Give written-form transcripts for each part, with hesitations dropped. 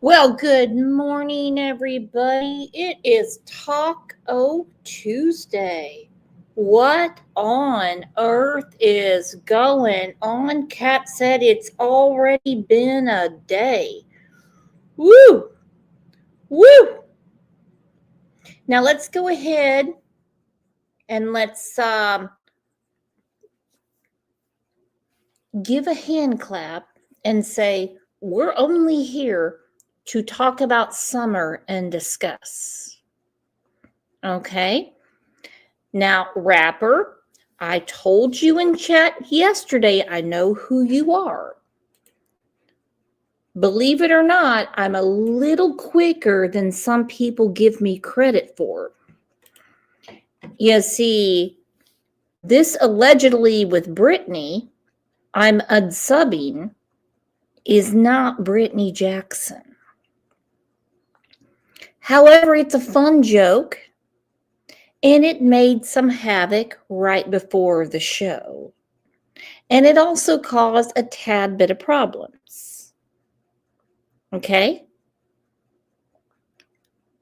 Well, good morning, everybody. It is Taco Tuesday. What on earth is going on? Kat said it's already been a day. Woo! Woo! Now let's go ahead and let's give a hand clap and say, we're only here to talk about summer and discuss. Okay? Now, rapper, I told you in chat yesterday, I know who you are. Believe it or not, I'm a little quicker than some people give me credit for. You see, this allegedly with Britney, I'm unsubbing, is not Brittany Jackson. However, it's a fun joke, and it made some havoc right before the show. And it also caused a tad bit of problems. Okay?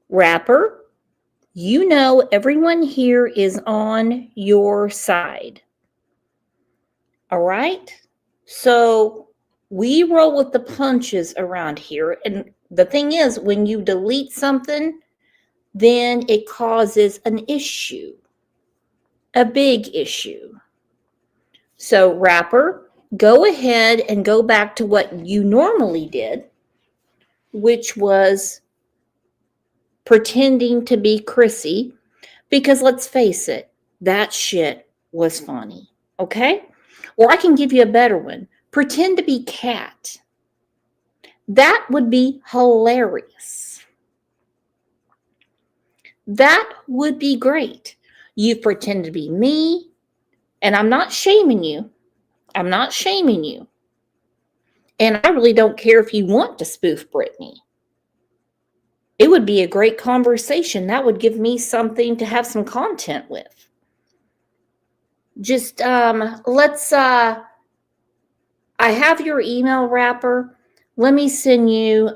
Rapper, you know everyone here is on your side. All right? So we roll with the punches around here. And the thing is, when you delete something, then it causes an issue, a big issue. So, rapper, go ahead and go back to what you normally did, which was pretending to be Chrissy, because let's face it, that shit was funny. Okay? Or I can give you a better one. Pretend to be Kat. That would be hilarious. That would be great. You pretend to be me, and I'm not shaming you. I'm not shaming you. And I really don't care if you want to spoof Britney. It would be a great conversation. That would give me something to have some content with. Just let's I have your email, rapper. Let me send you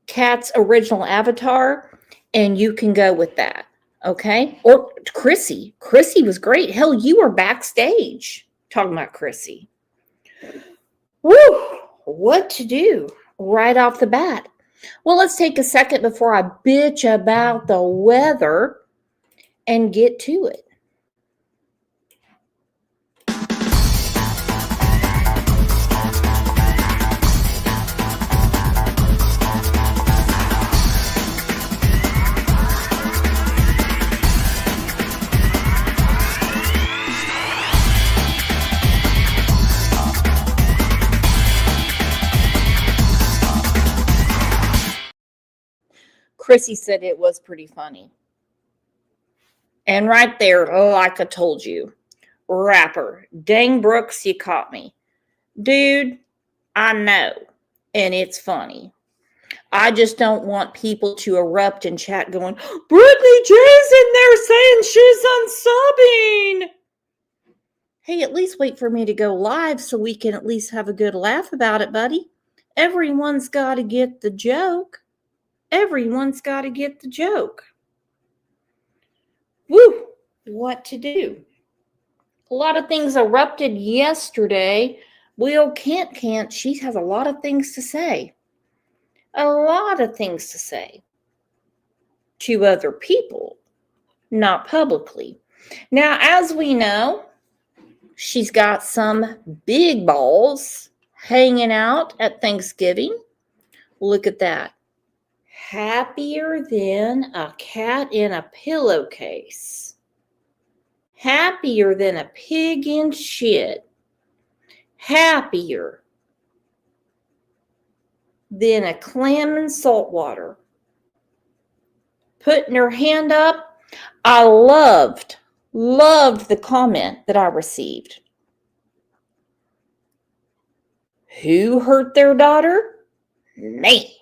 Kat's original avatar, and you can go with that. Okay? Or Chrissy. Chrissy was great. Hell, you were backstage talking about Chrissy. Woo! What to do right off the bat? Well, let's take a second before I bitch about the weather and get to it. Chrissy said it was pretty funny. And right there, like I told you, rapper, dang Brooks, you caught me. Dude, I know, and it's funny. I just don't want people to erupt in chat going, Brittany J's in there saying she's unsubbing. Hey, at least wait for me to go live so we can at least have a good laugh about it, buddy. Everyone's got to get the joke. Everyone's got to get the joke. Woo! What to do? A lot of things erupted yesterday. Will can't. She has a lot of things to say. A lot of things to say. To other people, not publicly. Now, as we know, she's got some big balls hanging out at Thanksgiving. Look at that. Happier than a cat in a pillowcase. Happier than a pig in shit. Happier than a clam in salt water. Putting her hand up. I loved the comment that I received. Who hurt their daughter? Me.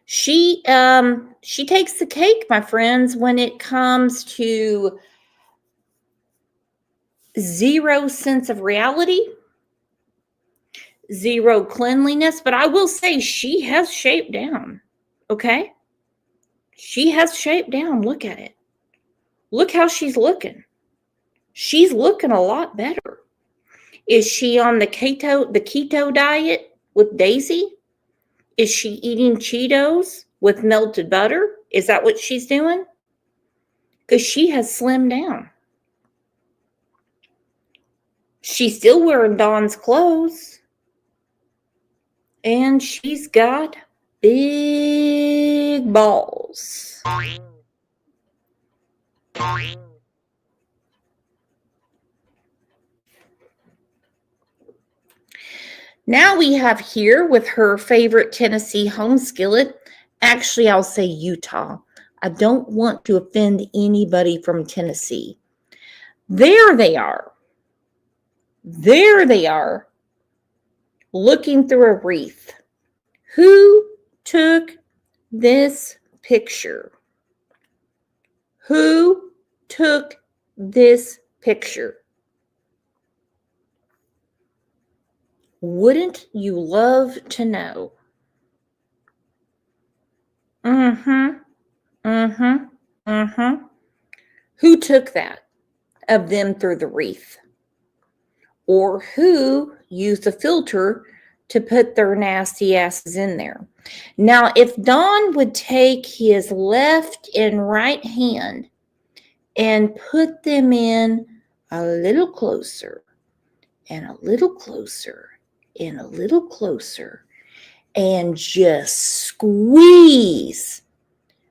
She takes the cake, my friends, when it comes to zero sense of reality zero cleanliness, but I will say she has shaped down. Okay? She has shaped down. Look at it. Look how she's looking. She's looking a lot better. Is she on the keto diet with Daisy? Is she eating Cheetos with melted butter? Is that what she's doing? Because she has slimmed down. She's still wearing Dawn's clothes. And she's got big balls. Now we have here with her favorite Tennessee home skillet. Actually, I'll say Utah. I don't want to offend anybody from Tennessee. There they are. There they are. Looking through a wreath. Who took this picture? Who took this picture? Wouldn't you love to know? Who took that of them through the wreath? Or who used a filter to put their nasty asses in there? Now, if Don would take his left and right hand and put them in a little closer and a little closer and a little closer and just squeeze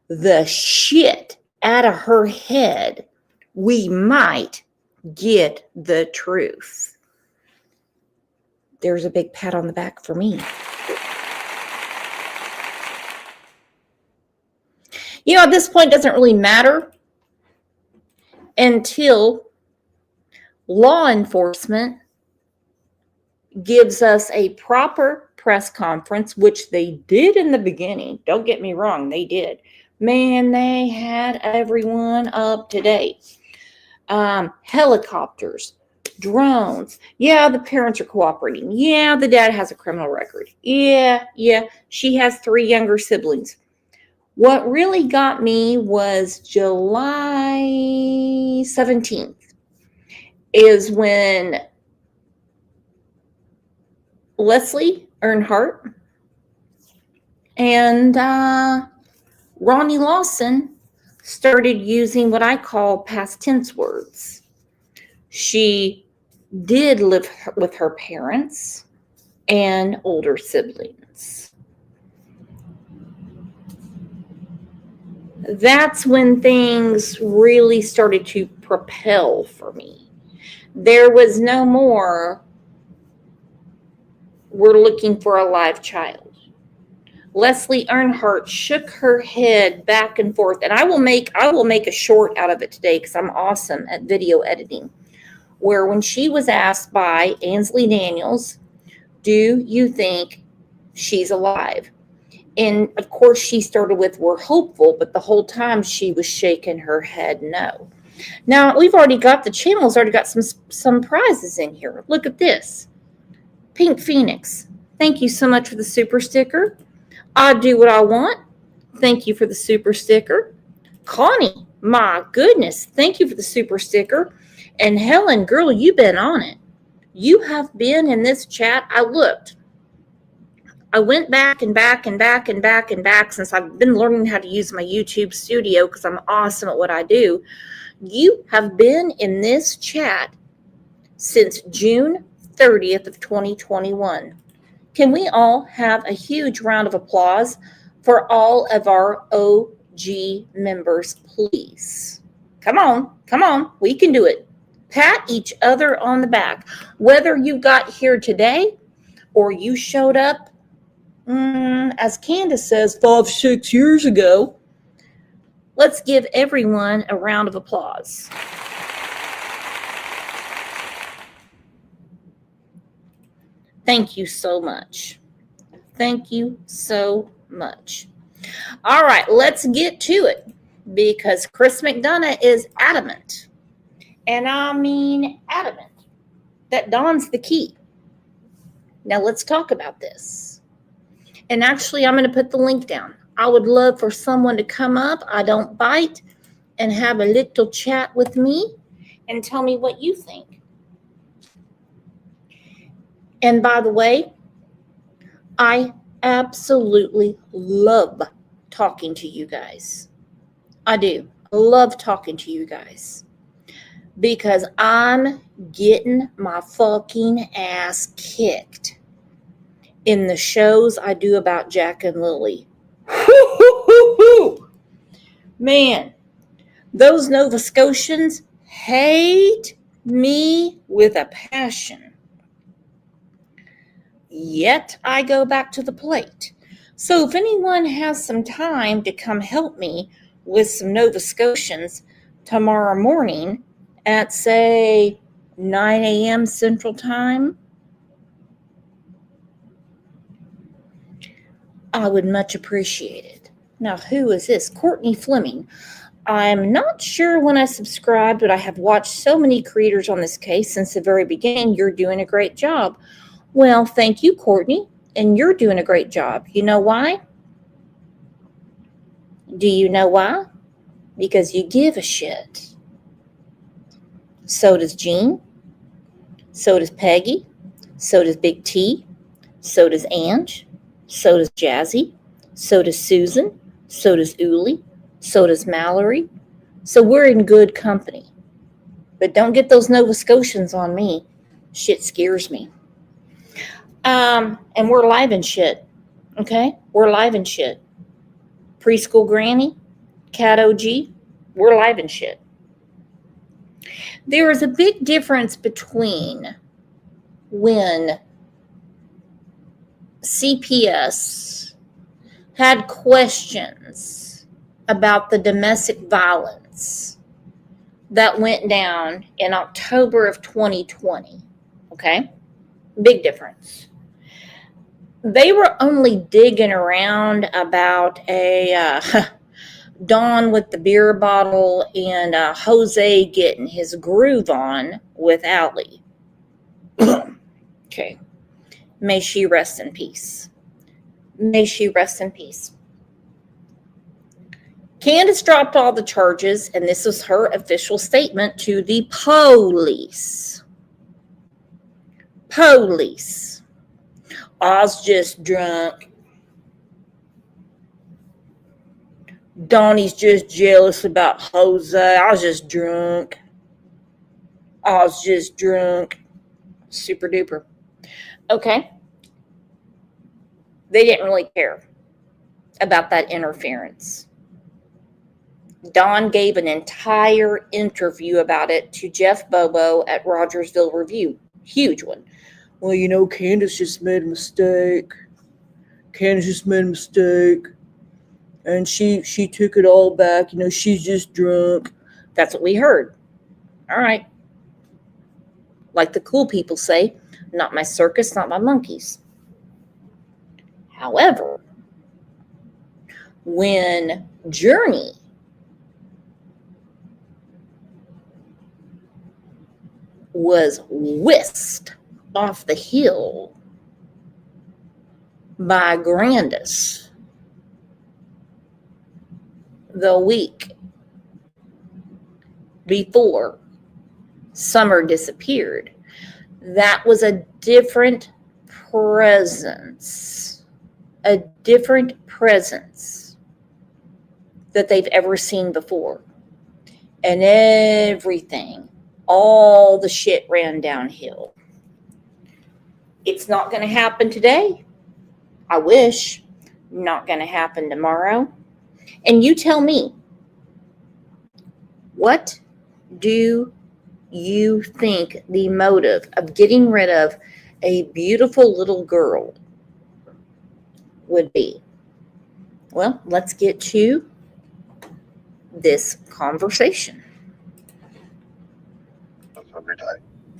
the shit out of her head, we might get the truth. There's a big pat on the back for me. You know, at this point, it doesn't really matter until law enforcement gives us a proper press conference, which they did in the beginning. Don't get me wrong, they did. Man, they had everyone up to date. Helicopters, drones. Yeah, the parents are cooperating. Yeah, the dad has a criminal record. Yeah, she has 3 younger siblings. What really got me was July 17th is when Leslie Earnhardt and Ronnie Lawson started using what I call past tense words. She did live with her parents and older siblings. That's when things really started to propel for me. There was no more, we're looking for a live child. Leslie Earnhardt shook her head back and forth, and I will make a short out of it today because I'm awesome at video editing, where when she was asked by Ansley Daniels, do you think she's alive? And of course she started with, we're hopeful, but the whole time she was shaking her head no. Now we've already got, the channel's already got some prizes in here. Look at this. Pink Phoenix, thank you so much for the super sticker. I do what I want. Thank you for the super sticker. Connie, my goodness, thank you for the super sticker. And Helen, girl, you've been on it. You have been in this chat. I looked. I went back and back since I've been learning how to use my YouTube studio because I'm awesome at what I do. You have been in this chat since June 30th of 2021. Can we all have a huge round of applause for all of our OG members, please? Come on, we can do it. Pat each other on the back. Whether you got here today or you showed up, as Candace says, 5-6 years ago, let's give everyone a round of applause. Thank you so much. Thank you so much. All right, let's get to it because Chris McDonough is adamant, and I mean adamant, that Dawn's the key. Now let's talk about this. And actually, I'm going to put the link down. I would love for someone to come up. I don't bite, and have a little chat with me and tell me what you think. And by the way, I absolutely love talking to you guys. I do. I love talking to you guys because I'm getting my fucking ass kicked in the shows I do about Jack and Lily. Man, those Nova Scotians hate me with a passion. Yet I go back to the plate. So if anyone has some time to come help me with some Nova Scotians tomorrow morning at, say, 9 a.m. Central Time, I would much appreciate it. Now, who is this? Courtney Fleming. I'm not sure when I subscribed, but I have watched so many creators on this case since the very beginning. You're doing a great job. Well, thank you, Courtney, and you're doing a great job. You know why? Do you know why? Because you give a shit. So does Jean. So does Peggy. So does Big T. So does Ange. So does Jazzy. So does Susan. So does Uli. So does Mallory. So we're in good company. But don't get those Nova Scotians on me. Shit scares me. And we're live and shit. Okay? We're live and shit. Preschool Granny, Cat OG, we're live and shit. There is a big difference between when CPS had questions about the domestic violence that went down in October of 2020. Okay? Big difference. They were only digging around about a Don with the beer bottle and Jose getting his groove on with Allie. Okay. May she rest in peace. May she rest in peace. Candace dropped all the charges, and this was her official statement to the police. Police. I was just drunk. Donnie's just jealous about Jose. I was just drunk. Super duper. Okay. They didn't really care about that interference. Don gave an entire interview about it to Jeff Bobo at Rogersville Review. Huge one. Well, you know, Candace just made a mistake. And she took it all back. You know, she's just drunk. That's what we heard. All right. Like the cool people say, not my circus, not my monkeys. However, when Journey was whisked off the hill by Grandis the week before Summer disappeared, that was a different presence. A different presence that they've ever seen before. And everything, all the shit ran downhill. It's not going to happen today. I wish. Not going to happen tomorrow. And you tell me, what do you think the motive of getting rid of a beautiful little girl would be? Well, let's get to this conversation. Every day.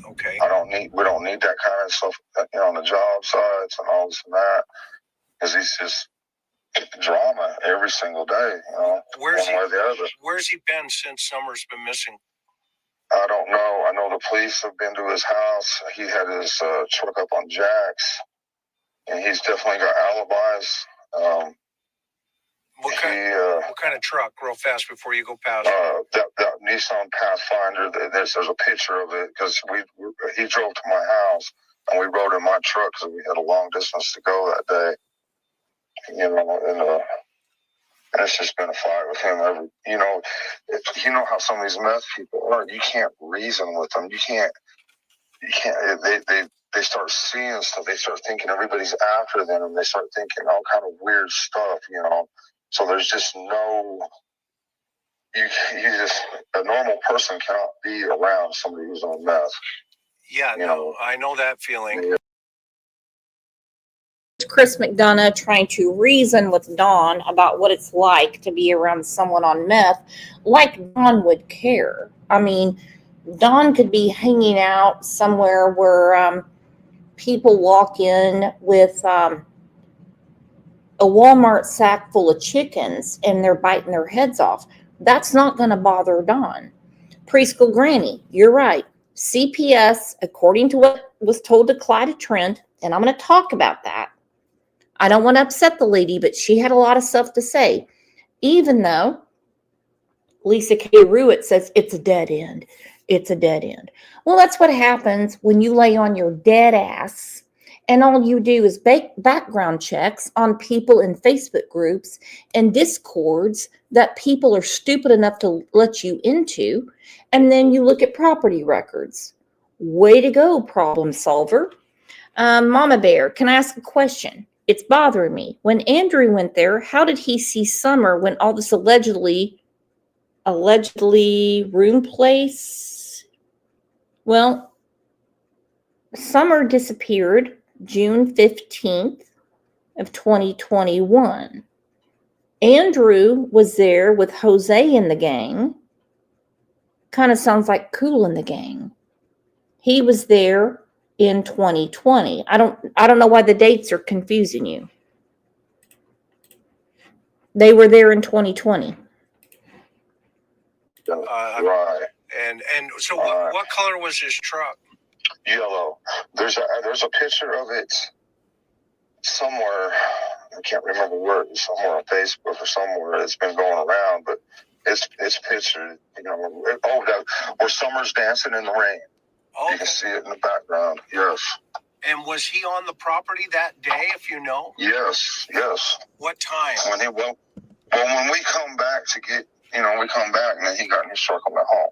Okay. We don't need that kind of stuff, you know, on the job sites and all this and that, because he's just drama every single day, you know. Where's he been since Summer's been missing? I don't know. I know the police have been to his house. He had his truck up on jacks. and he's definitely got alibis. What kind of truck? Real fast before you go past. That Nissan Pathfinder. There's a picture of it because he drove to my house and we rode in my truck because we had a long distance to go that day. And it's just been a fight with him. You know how some of these meth people are. You can't reason with them. You can't. They start seeing stuff. They start thinking everybody's after them, and they start thinking all kind of weird stuff. So there's just no. You just a normal person cannot be around somebody who's on meth. Yeah, I know that feeling. Yeah. Chris McDonough trying to reason with Dawn about what it's like to be around someone on meth, like Dawn would care. I mean, Dawn could be hanging out somewhere where people walk in with a Walmart sack full of chickens and they're biting their heads off. That's not going to bother Dawn. Preschool Granny, you're right. CPS, according to what was told to Clyda Trent, and I'm going to talk about that. I don't want to upset the lady, but she had a lot of stuff to say, even though Lisa K. Ruitt says it's a dead end. It's a dead end. Well, that's what happens when you lay on your dead ass and all you do is background checks on people in Facebook groups and discords that people are stupid enough to let you into, and then you look at property records. Way to go, problem solver. Mama Bear, can I ask a question? It's bothering me. When Andrew went there, how did he see Summer when all this allegedly room place? Well, Summer disappeared June 15th of 2021. Andrew was there with Jose in the gang. Kind of sounds like Cool in the Gang. He was there in 2020. I don't know why the dates are confusing you. They were there in 2020. Right. And so what color was his truck? Yellow. There's a picture of it somewhere. I can't remember where. Somewhere on Facebook or somewhere. It's been going around, but it's pictured. Where Summer's dancing in the rain. Okay. You can see it in the background. Yes. And was he on the property that day, if you know? Yes. What time? When we come back to get, we come back and then he got in his truck and went home.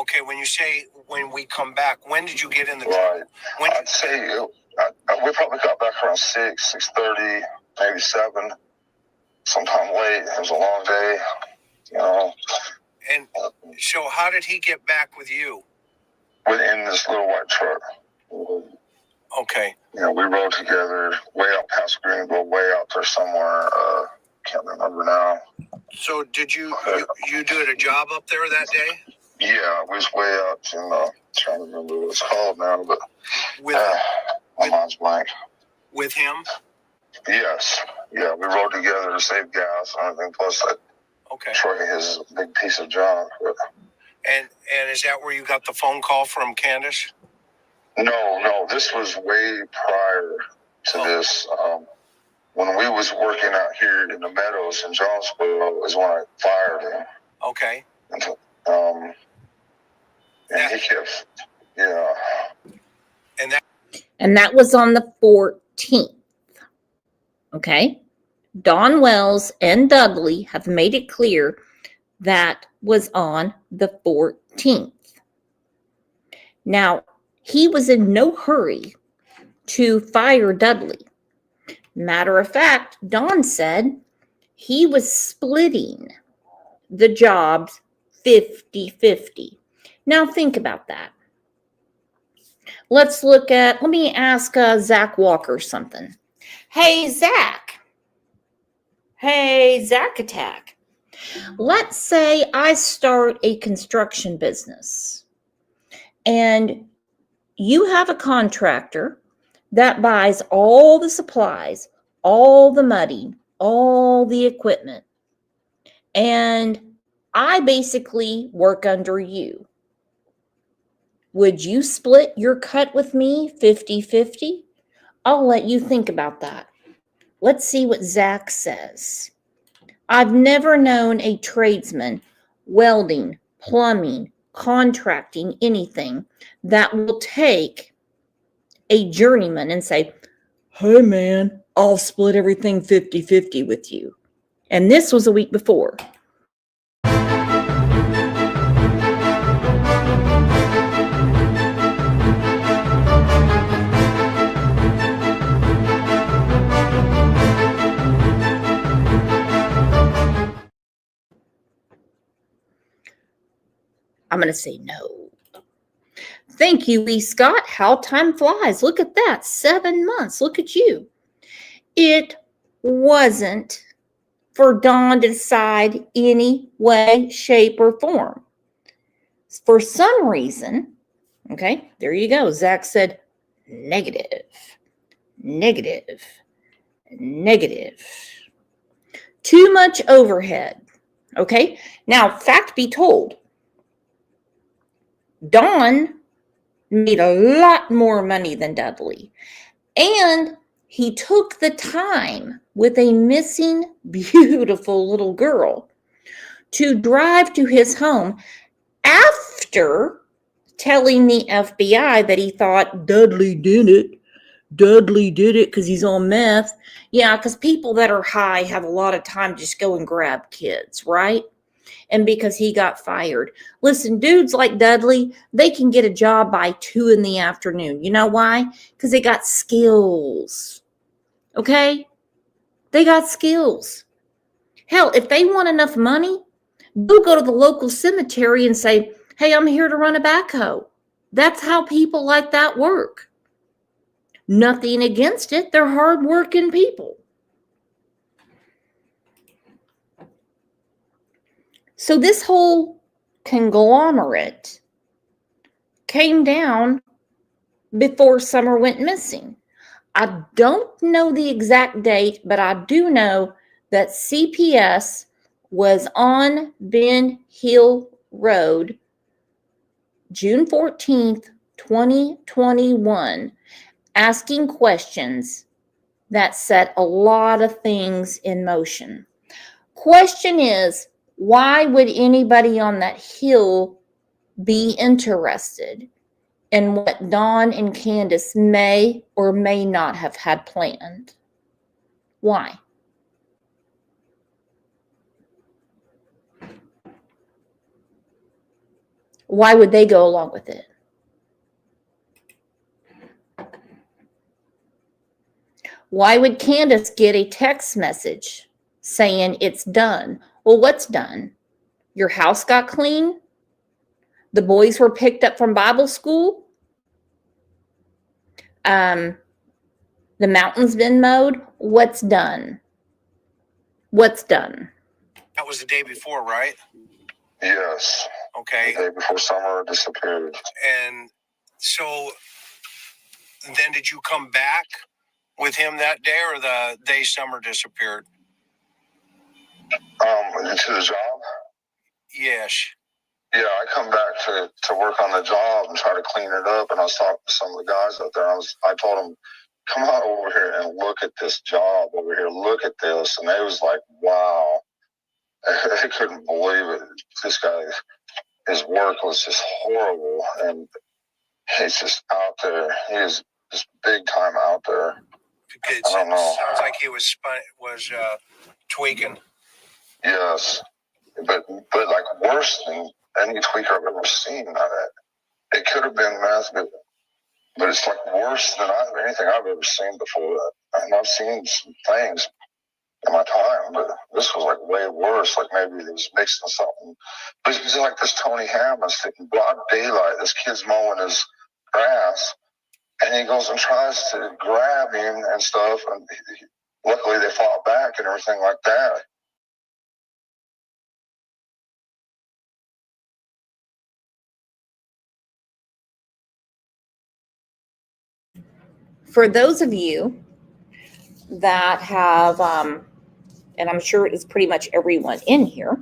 Okay, when you say when we come back, when did you get in the truck? Right. I'd say we probably got back around 6:30, maybe 7, sometime late. It was a long day, And so how did he get back with you? Within this little white truck. Okay. We rode together way out past Greenville, way out there somewhere. Can't remember now. So did you do a job up there that day? Yeah, we was way up in trying to remember what it's called now, but my mind's blank. With him? Yes. Yeah, we rode together to save gas and everything. Plus that Troy has a big piece of junk. But... And is that where you got the phone call from Candace? No. This was way prior to this. When we was working out here in the Meadows in Jonesboro is when I fired him. Okay. And he kept, And that was on the 14th. Okay. Dawn Wells and Dudley have made it clear that was on the 14th. Now, he was in no hurry to fire Dudley. Matter of fact, Dawn said he was splitting the jobs 50-50. Now think about that. Let me ask Zach Walker something. Hey, Zach. Hey, Zach Attack. Let's say I start a construction business and you have a contractor that buys all the supplies, all the mudding, all the equipment, and I basically work under you. Would you split your cut with me 50-50? I'll let you think about that. Let's see what Zach says. I've never known a tradesman, welding, plumbing, contracting, anything, that will take a journeyman and say, hey man, I'll split everything 50-50 with you. And this was a week before. I'm going to say no. Thank you, Lee Scott. How time flies. Look at that. 7 months. Look at you. It wasn't for Dawn to decide any way, shape, or form. For some reason, okay, there you go. Zach said negative, negative, negative. Too much overhead. Okay, now, fact be told, Dawn made a lot more money than Dudley. And he took the time with a missing, beautiful little girl to drive to his home after telling the FBI that he thought Dudley did it. Dudley did it because he's on meth. Yeah, because people that are high have a lot of time to just go and grab kids, right? And because he got fired. Listen, dudes like Dudley, they can get a job by 2 PM. You know why? Because they got skills. Okay? They got skills. Hell, if they want enough money, they'll go to the local cemetery and say, hey, I'm here to run a backhoe. That's how people like that work. Nothing against it. They're hardworking people. So this whole conglomerate came down before Summer went missing. I don't know the exact date, but I do know that CPS was on Ben Hill Road, June 14th, 2021, asking questions that set a lot of things in motion. Question is, why would anybody on that hill be interested in what Dawn and Candace may or may not have had planned? Why? Why would they go along with it? Why would Candace get a text message saying it's done? Well, what's done? Your house got clean? The boys were picked up from Bible school? The mountain's been mowed? What's done? What's done? That was the day before, right? Yes. Okay. The day before Summer disappeared. And so then did you come back with him that day, or the day Summer disappeared? To the job? Yes. Yeah, I come back to work on the job and try to clean it up. And I was talking to some of the guys out there. I told them, come on over here and look at this job over here. Look at this. And they was like, wow. They couldn't believe it. This guy, his work was just horrible. And he's just out there. He is just big time out there. It I don't know. sounds like he was tweaking. Yes. But like worse than any tweaker I've ever seen. It could have been meth, but it's like worse than anything I've ever seen before. And I've seen some things in my time, but this was like way worse. Like maybe he was mixing something. But it's like this Tony Hammond's in broad daylight. This kid's mowing his grass, and he goes and tries to grab him and stuff. And luckily they fought back and everything like that. For those of you that have, and I'm sure it's pretty much everyone in here,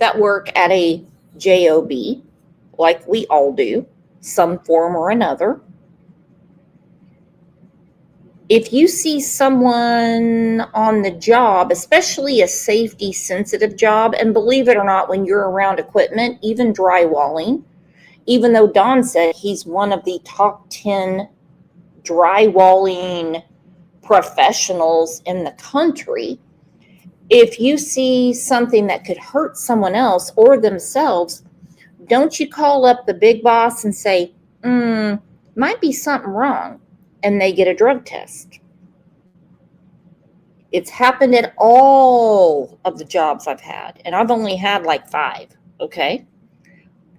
that work at a job, like we all do, some form or another, If you see someone on the job, especially a safety sensitive job, and believe it or not, when you're around equipment, even drywalling, even though Don said he's one of the top 10 drywalling professionals in the country, if you see something that could hurt someone else or themselves, don't you call up the big boss and say, might be something wrong, and they get a drug test. It's happened at all of the jobs I've had, and I've only had like 5, okay?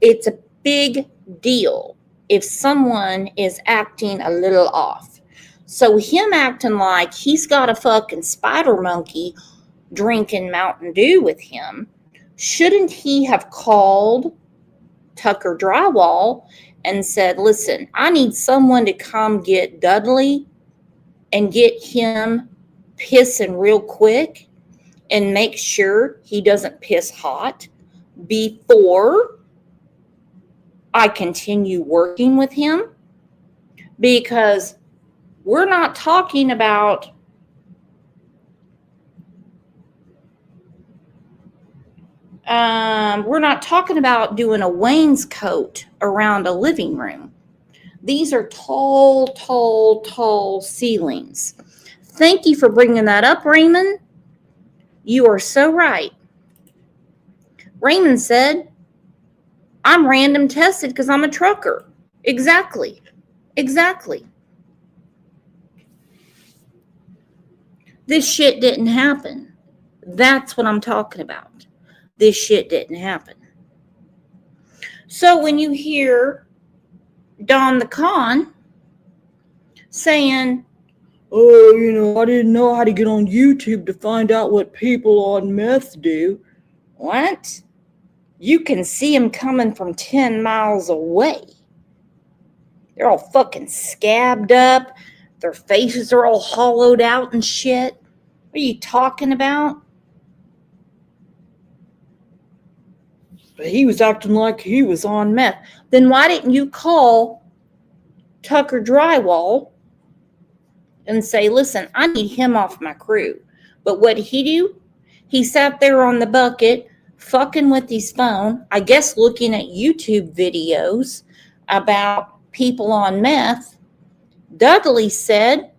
It's a big deal if someone is acting a little off. So him acting like he's got a fucking spider monkey drinking Mountain Dew with him, shouldn't he have called Tucker Drywall and said, listen, I need someone to come get Dudley and get him pissing real quick and make sure he doesn't piss hot before I continue working with him? Because we're not talking about doing a wainscot around a living room. These are tall, tall, tall ceilings. Thank you for bringing that up, Raymond. You are so right. Raymond said, I'm random tested because I'm a trucker. Exactly. This shit didn't happen. That's what I'm talking about. This shit didn't happen. So when you hear Don the Con saying, oh, I didn't know how to get on YouTube to find out what people on meth do. What? You can see them coming from 10 miles away. They're all fucking scabbed up. Their faces are all hollowed out and shit. What are you talking about? But he was acting like he was on meth. Then why didn't you call Tucker Drywall and say, listen, I need him off my crew? But what did he do? He sat there on the bucket, fucking with his phone, I guess looking at YouTube videos about people on meth. Dudley said,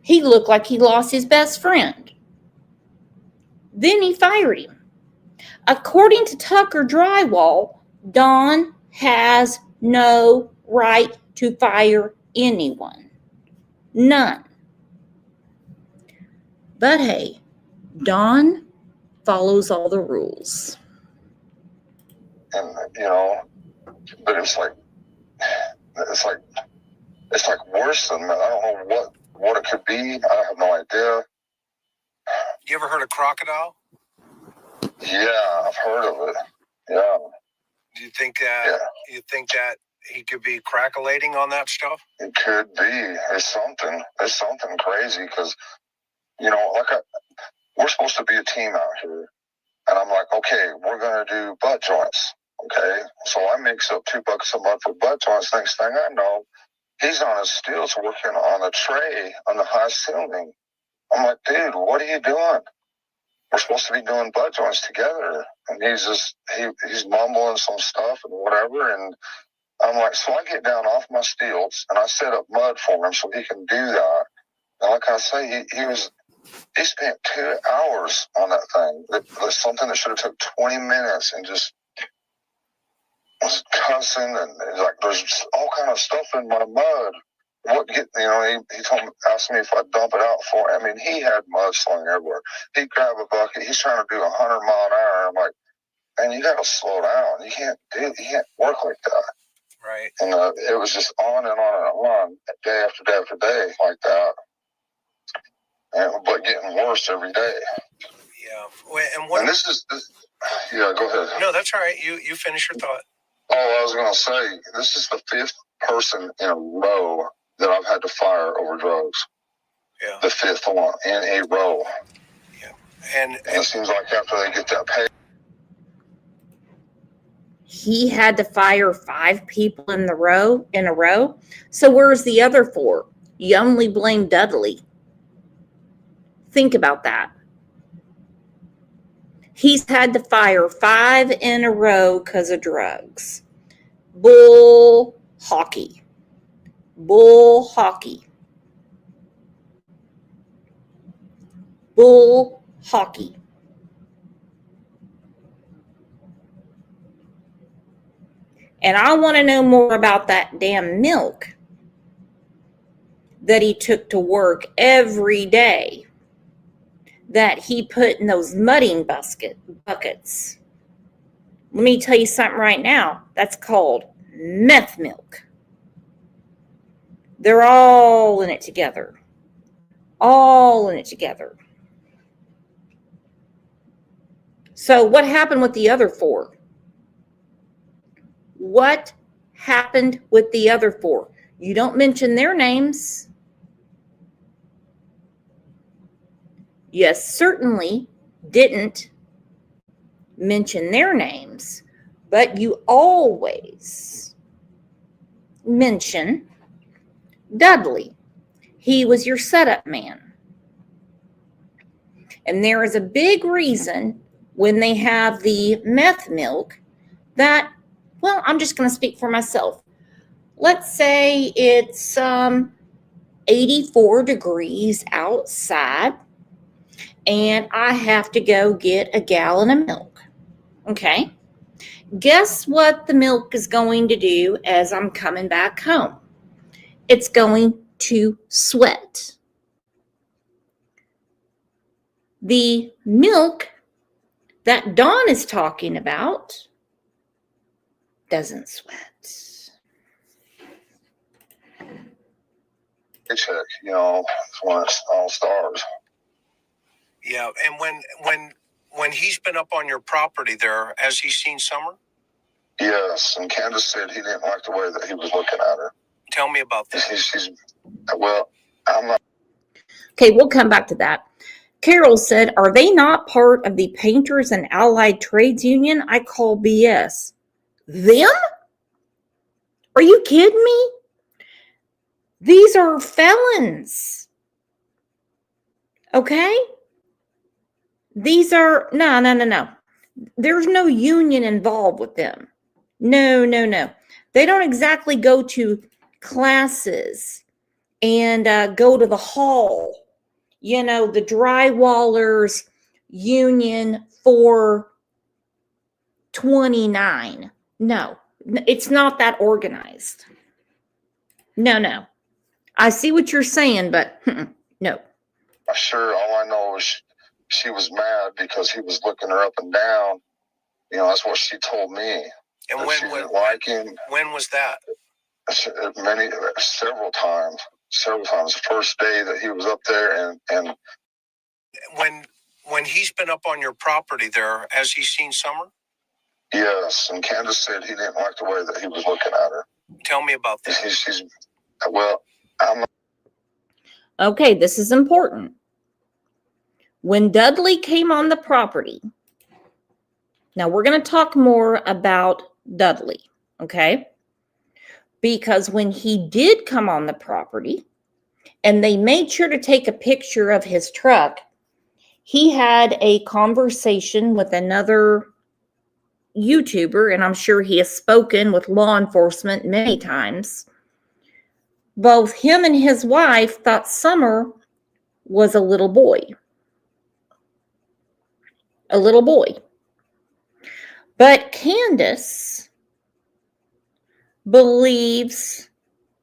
he looked like he lost his best friend. Then he fired him. According to Tucker Drywall, Don has no right to fire anyone. None. But hey, Don follows all the rules. And but it's like worse than that. I don't know what it could be. I have no idea. You ever heard of crocodile? Yeah, I've heard of it. Yeah. Do you think that he could be crackulating on that stuff? It could be. It's something crazy because we're supposed to be a team out here, and I'm like, okay, we're gonna do butt joints. Okay, so I mix up $2 a month for butt joints. Next thing I know, he's on his stilts working on a tray on the high ceiling. I'm like, dude, what are you doing? We're supposed to be doing butt joints together. And he's mumbling some stuff and whatever. And I'm like, so I get down off my stilts and I set up mud for him so he can do that. And like I say, he spent 2 hours on that thing. That's something that should have took 20 minutes and just was cussing and like, there's all kind of stuff in my mud. He asked me if I'd dump it out for him. I mean, he had mud slung everywhere. He'd grab a bucket. He's trying to do 100 mile an hour. I'm like, man, you got to slow down. You can't work like that. Right. And it was just on and on, day after day after day like that. But getting worse every day. Yeah. Yeah, go ahead. No, that's all right. You finish your thought. Oh, I was going to say, this is the 5th person in a row that I've had to fire over drugs. Yeah. The 5th one in a row. Yeah. And it seems like after they get that pay. he had to fire 5 people in a row. So where's the other 4? You only blame Dudley. Think about that. He's had to fire 5 in a row because of drugs. Bull hockey. Bull hockey. Bull hockey. And I want to know more about that damn milk that he took to work every day, that he put in those mudding buckets. Let me tell you something right now. That's called meth milk. They're all in it together. All in it together. So what happened with the other 4? What happened with the other 4? You don't mention their names. You certainly didn't mention their names, but you always mention Dudley. He was your setup man. And there is a big reason when they have the meth milk that, well, I'm just going to speak for myself. Let's say it's 84 degrees outside and I have to go get a gallon of milk. Okay. Guess what the milk is going to do as I'm coming back home? It's going to sweat. The milk that Dawn is talking about doesn't sweat. Check, you know, it's when it's all stars. Yeah, and when he's been up on your property there, has he seen Summer? Yes, and Candace said he didn't like the way that he was looking at her. Tell me about that. Well, I'm not. Okay, we'll come back to that. Carol said, are they not part of the Painters and Allied Trades Union? I call BS. Them? Are you kidding me? These are felons. Okay? These are, no. There's no union involved with them. No. They don't exactly go to classes and go to the hall. You know, the drywallers union for 29. No, it's not that organized. No. I see what you're saying, but no. Sure, all I know is she was mad because he was looking her up and down. You know, that's what she told me. And when was that? Several times. The first day that he was up there, and when he's been up on your property there, has he seen Summer? Yes, and Candace said he didn't like the way that he was looking at her. Tell me about that. Okay, this is important. When Dudley came on the property, now we're going to talk more about Dudley, okay? Because when he did come on the property and they made sure to take a picture of his truck, he had a conversation with another YouTuber, and I'm sure he has spoken with law enforcement many times. Both him and his wife thought Summer was a little boy. A little boy. But Candace believes,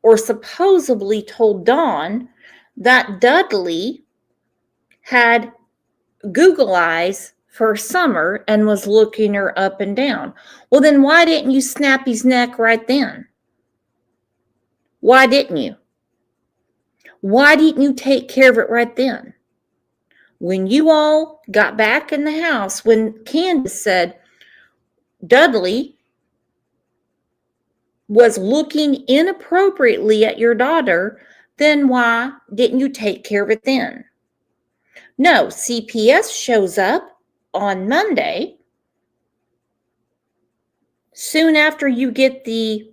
or supposedly told Dawn, that Dudley had Google eyes for Summer and was looking her up and down. Well, then why didn't you snap his neck right then? Why didn't you? Why didn't you take care of it right then? When you all got back in the house, when Candace said Dudley was looking inappropriately at your daughter, then why didn't you take care of it then? No, CPS shows up on Monday soon after you get the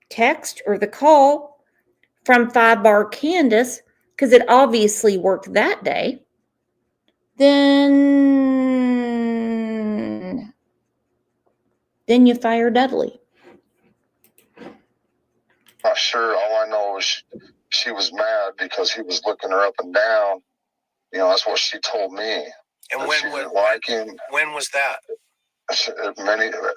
text or the call from 5-Bar Candace, because it obviously worked that day, then you fire Dudley. Not sure. All I know is she was mad because he was looking her up and down. You know, that's what she told me. And That when she didn't like him. when was that?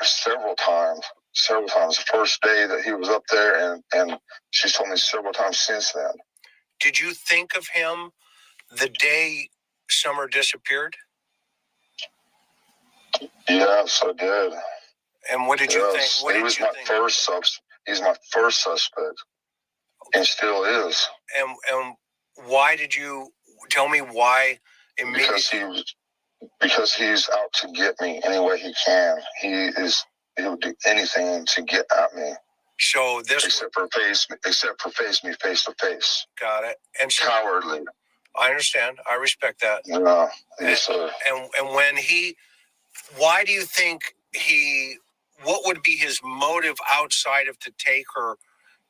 Several times. The first day that he was up there, and she's told me several times since then. Did you think of him the day Summer disappeared? Yes, I did. And what did you think? Yes, What he did was you my think? He's my first suspect, and still is. And why did you tell me why immediately? Because he's out to get me any way he can. He would do anything to get at me. So this except for face me face to face. got it. And so Cowardly. I understand. I respect that. No, yes, sir. And when why do you think what would be his motive outside of to take her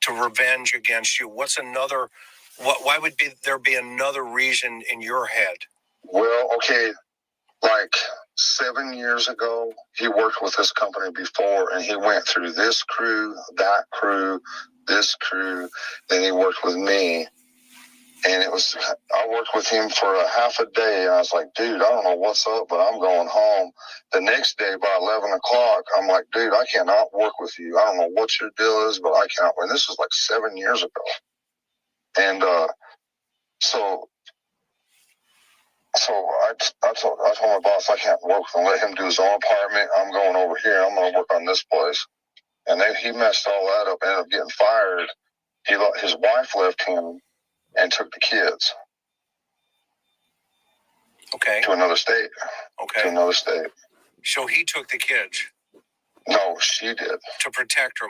to revenge against you? Why would there be another reason in your head? Well, okay, like 7 years ago, he worked with this company before, and he went through this crew, that crew, this crew, then he worked with me. And I worked with him for a half a day. And I was like, dude, I don't know what's up, but I'm going home. The next day by 11 o'clock, I'm like, dude, I cannot work with you. I don't know what your deal is, but I cannot. And this was like 7 years ago. And so I told my boss I can't work with him. Let him do his own apartment. I'm going over here. I'm going to work on this place. And he messed all that up, ended up getting fired. His wife left him and took the kids. Okay. To another state. Okay. To another state. So he took the kids. No, she did. To protect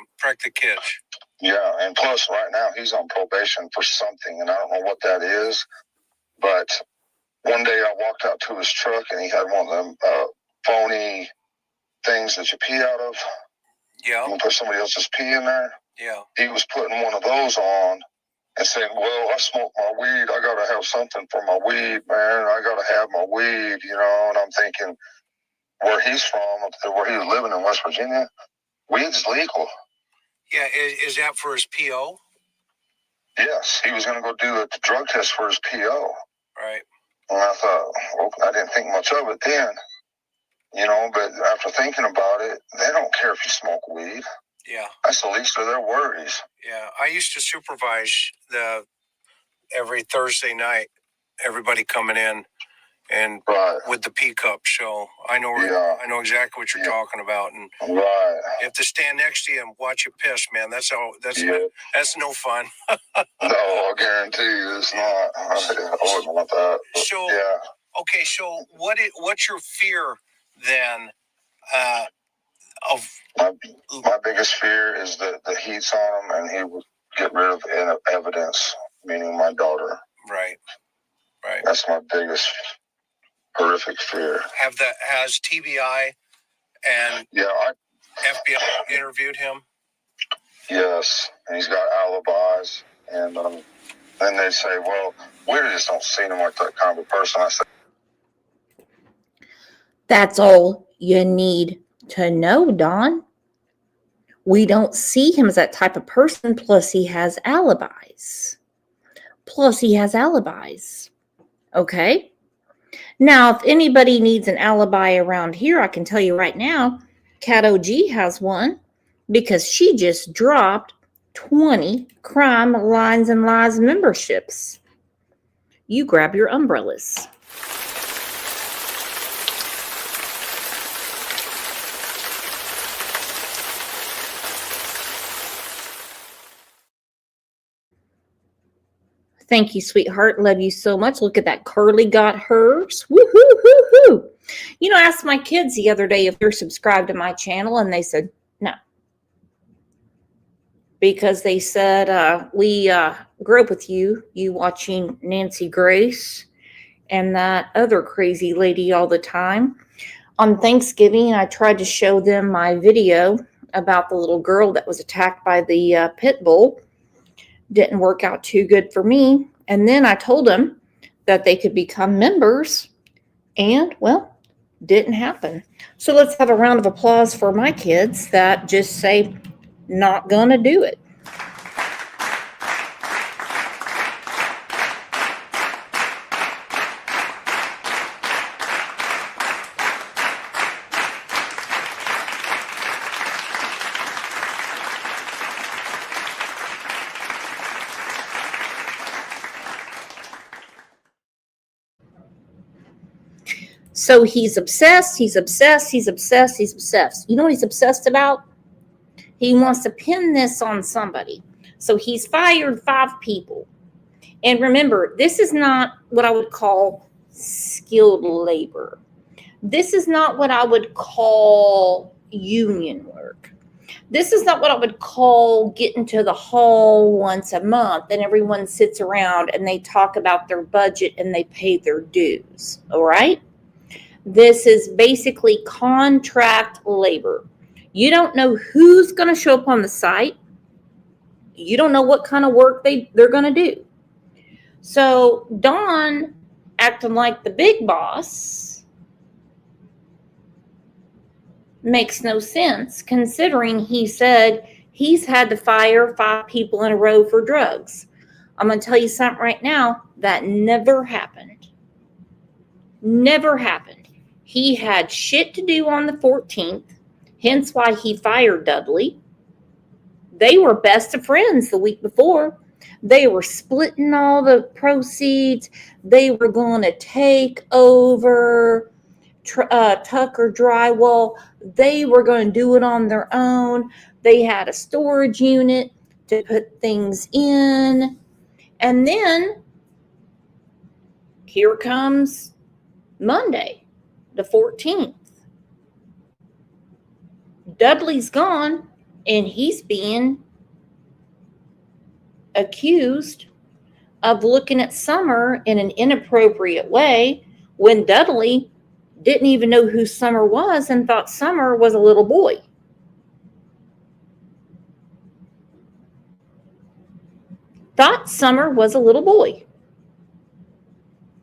the kids. Yeah, and plus right now he's on probation for something, and I don't know what that is. But one day I walked out to his truck, and he had one of them phony things that you pee out of. Yeah. You can put somebody else's pee in there. Yeah. He was putting one of those on and saying, well, I smoke my weed. I got to have something for my weed, man. I got to have my weed, you know. And I'm thinking, where he's from, where he was living in West Virginia, weed's legal. Yeah, is that for his PO? Yes, he was going to go do a drug test for his PO. Right. And I thought, well, I didn't think much of it then, you know, but after thinking about it, they don't care if you smoke weed. Yeah. That's the least of their worries. Yeah, I used to supervise every Thursday night, everybody coming in and with the P cup. So I know exactly what you're talking about. And you have to stand next to you and watch you piss, man. That's no fun. No, I guarantee you it's not. I wouldn't want that. But, so okay, so what's your fear then? Of my biggest fear is that the heat's on him, and he would get rid of evidence, meaning my daughter. Right. That's my biggest horrific fear. Has TBI and FBI interviewed him? Yes, and he's got alibis, and then they say, well, we just don't see him like that kind of a person. I said, that's all you need to know, Don. We don't see him as that type of person, plus he has alibis. Okay? Now, if anybody needs an alibi around here, I can tell you right now, Cat OG has one, because she just dropped 20 Crime Lines and Lies memberships. You grab your umbrellas. Thank you, sweetheart. Love you so much. Look at that. Carly got hers. Woo-hoo-hoo-hoo. You know, I asked my kids the other day if they're subscribed to my channel, and they said no. Because they said, we grew up with you watching Nancy Grace and that other crazy lady all the time. On Thanksgiving, I tried to show them my video about the little girl that was attacked by the pit bull. Didn't work out too good for me. And then I told them that they could become members, and, well, didn't happen. So let's have a round of applause for my kids that just say, not gonna do it. So he's obsessed, he's obsessed, he's obsessed, he's obsessed. You know what he's obsessed about? He wants to pin this on somebody. So he's fired 5 people. And remember, this is not what I would call skilled labor. This is not what I would call union work. This is not what I would call getting to the hall once a month and everyone sits around and they talk about their budget and they pay their dues. All right? This is basically contract labor. You don't know who's going to show up on the site. You don't know what kind of work they're going to do. So Don, acting like the big boss, makes no sense considering he said he's had to fire 5 people in a row for drugs. I'm going to tell you something right now. That never happened. Never happened. He had shit to do on the 14th, hence why he fired Dudley. They were best of friends the week before. They were splitting all the proceeds. They were going to take over Tucker Drywall. They were going to do it on their own. They had a storage unit to put things in. And then here comes Monday, the 14th. Dudley's gone, and he's being accused of looking at Summer in an inappropriate way when Dudley didn't even know who Summer was and thought Summer was a little boy. Thought Summer was a little boy.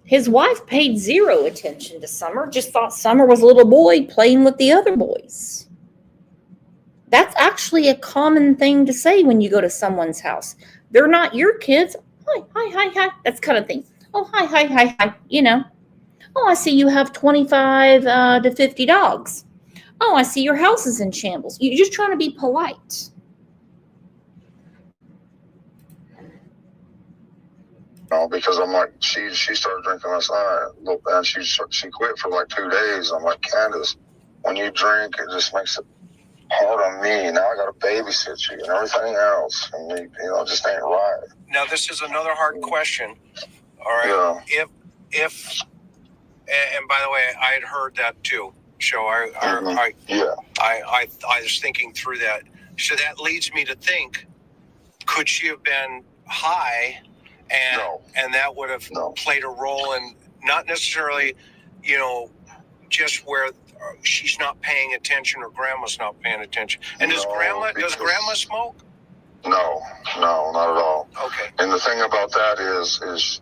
His wife paid 0 attention to Summer, just thought Summer was a little boy playing with the other boys. That's actually a common thing to say when you go to someone's house. They're not your kids. Hi, hi, hi, hi. That's kind of thing. Oh, hi, hi, hi, hi. You know. Oh, I see you have 25 to 50 dogs. Oh, I see your house is in shambles. You're just trying to be polite. No, because I'm like, she started drinking last night, and she quit for like 2 days. I'm like, Candace, when you drink, it just makes it hard on me. Now I got to babysit you and everything else, and it just ain't right. Now this is another hard question. All right. Yeah. If and by the way, I had heard that too. So I was thinking through that. So that leads me to think, could she have been high? And that would have played a role in not necessarily, just where she's not paying attention or grandma's not paying attention. And does grandma smoke? No, not at all. Okay. And the thing about that is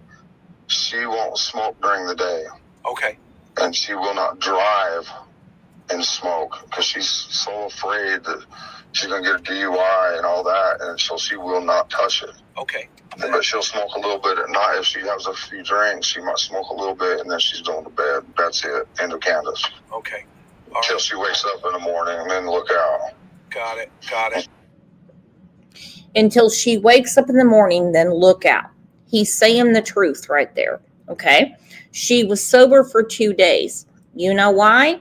she won't smoke during the day. Okay. And she will not drive and smoke because she's so afraid that she's going to get a DUI and all that. And so she will not touch it. Okay. But she'll smoke a little bit at night. If she has a few drinks, she might smoke a little bit, and then she's going to bed. That's it. End of Candace. Okay. Until she wakes up in the morning, and then look out. Got it. Until she wakes up in the morning, then look out. He's saying the truth right there. Okay? She was sober for 2 days. You know why?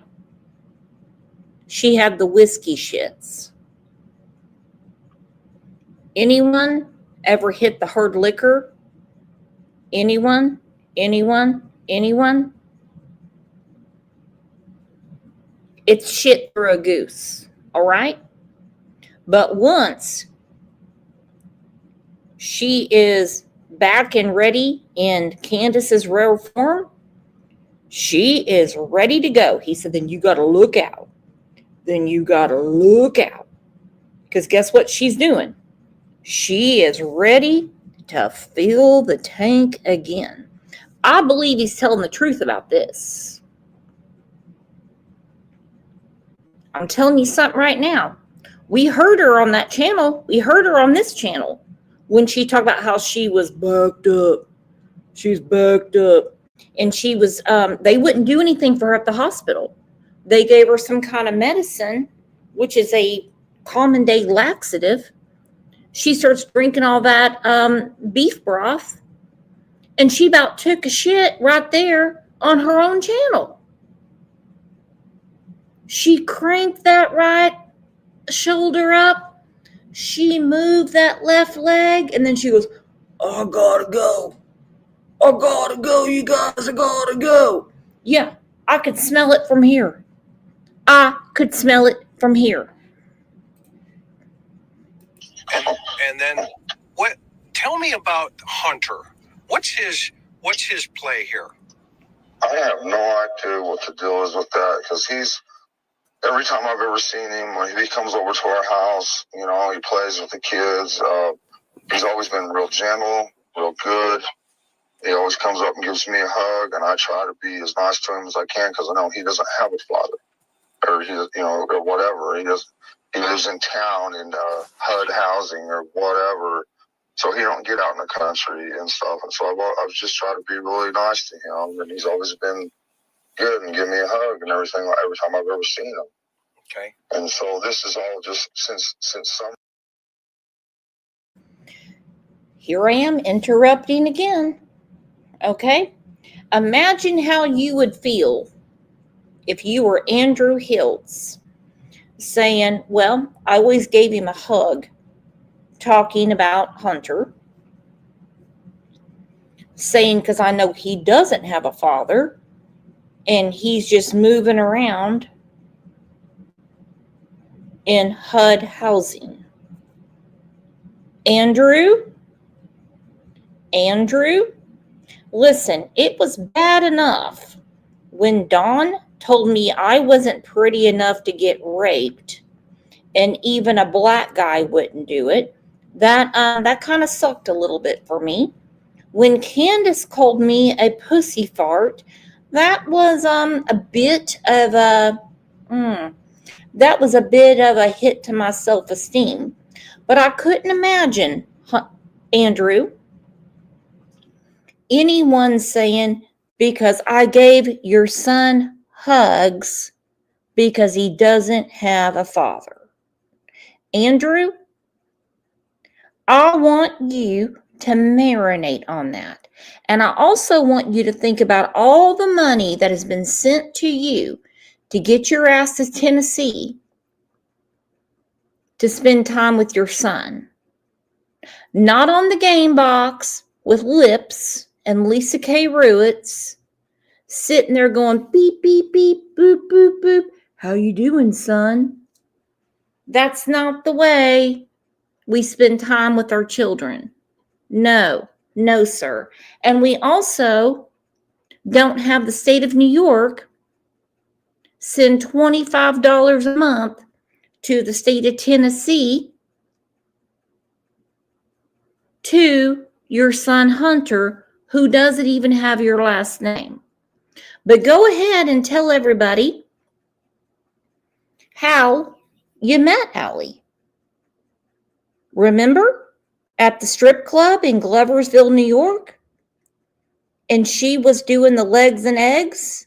She had the whiskey shits. Anyone ever hit the hard liquor? Anyone? It's shit for a goose, all right? But once she is back and ready in Candace's rare form, she is ready to go. He said, then you got to look out. Because guess what she's doing? She is ready to fill the tank again. I believe he's telling the truth about this. I'm telling you something right now. We heard her on that channel. We heard her on this channel when she talked about how she was backed up. She's backed up. And she was, they wouldn't do anything for her at the hospital. They gave her some kind of medicine, which is a common day laxative. She starts drinking all that beef broth. And she about took a shit right there on her own channel. She cranked that right shoulder up. She moved that left leg. And then she goes, I gotta go. I gotta go, you guys. I gotta go. Yeah, I could smell it from here. I could smell it from here. And then what? Tell me about Hunter. What's his play here? I have no idea what the deal is with that, because every time I've ever seen him, when he comes over to our house, he plays with the kids. He's always been real gentle, real good. He always comes up and gives me a hug, and I try to be as nice to him as I can, because I know he doesn't have a father, or or whatever. He lives in town in HUD housing or whatever, so he don't get out in the country and stuff. And so I've just tried to be really nice to him, and he's always been good and give me a hug and everything every time I've ever seen him. Okay. And so this is all just since summer. Here I am interrupting again. Okay? Imagine how you would feel if you were Andrew Hiltz saying, well, I always gave him a hug, talking about Hunter, saying, because I know he doesn't have a father and he's just moving around in HUD housing. Andrew, listen, it was bad enough when Dawn told me I wasn't pretty enough to get raped and even a black guy wouldn't do it. That kind of sucked a little bit for me. When Candace called me a pussy fart, that was a bit of a hit to my self-esteem. But I couldn't imagine, Andrew, anyone saying, because I gave your son hugs because he doesn't have a father. Andrew, I want you to marinate on that. And I also want you to think about all the money that has been sent to you to get your ass to Tennessee to spend time with your son. Not on the game box with Lips and Lisa K. Ruitz sitting there going beep, beep, beep, boop, boop, boop. How you doing, son? That's not the way we spend time with our children. No, sir. And we also don't have the state of New York send $25 a month to the state of Tennessee to your son Hunter, who doesn't even have your last name. But go ahead and tell everybody how you met Allie. Remember? At the strip club in Gloversville, New York? And she was doing the legs and eggs?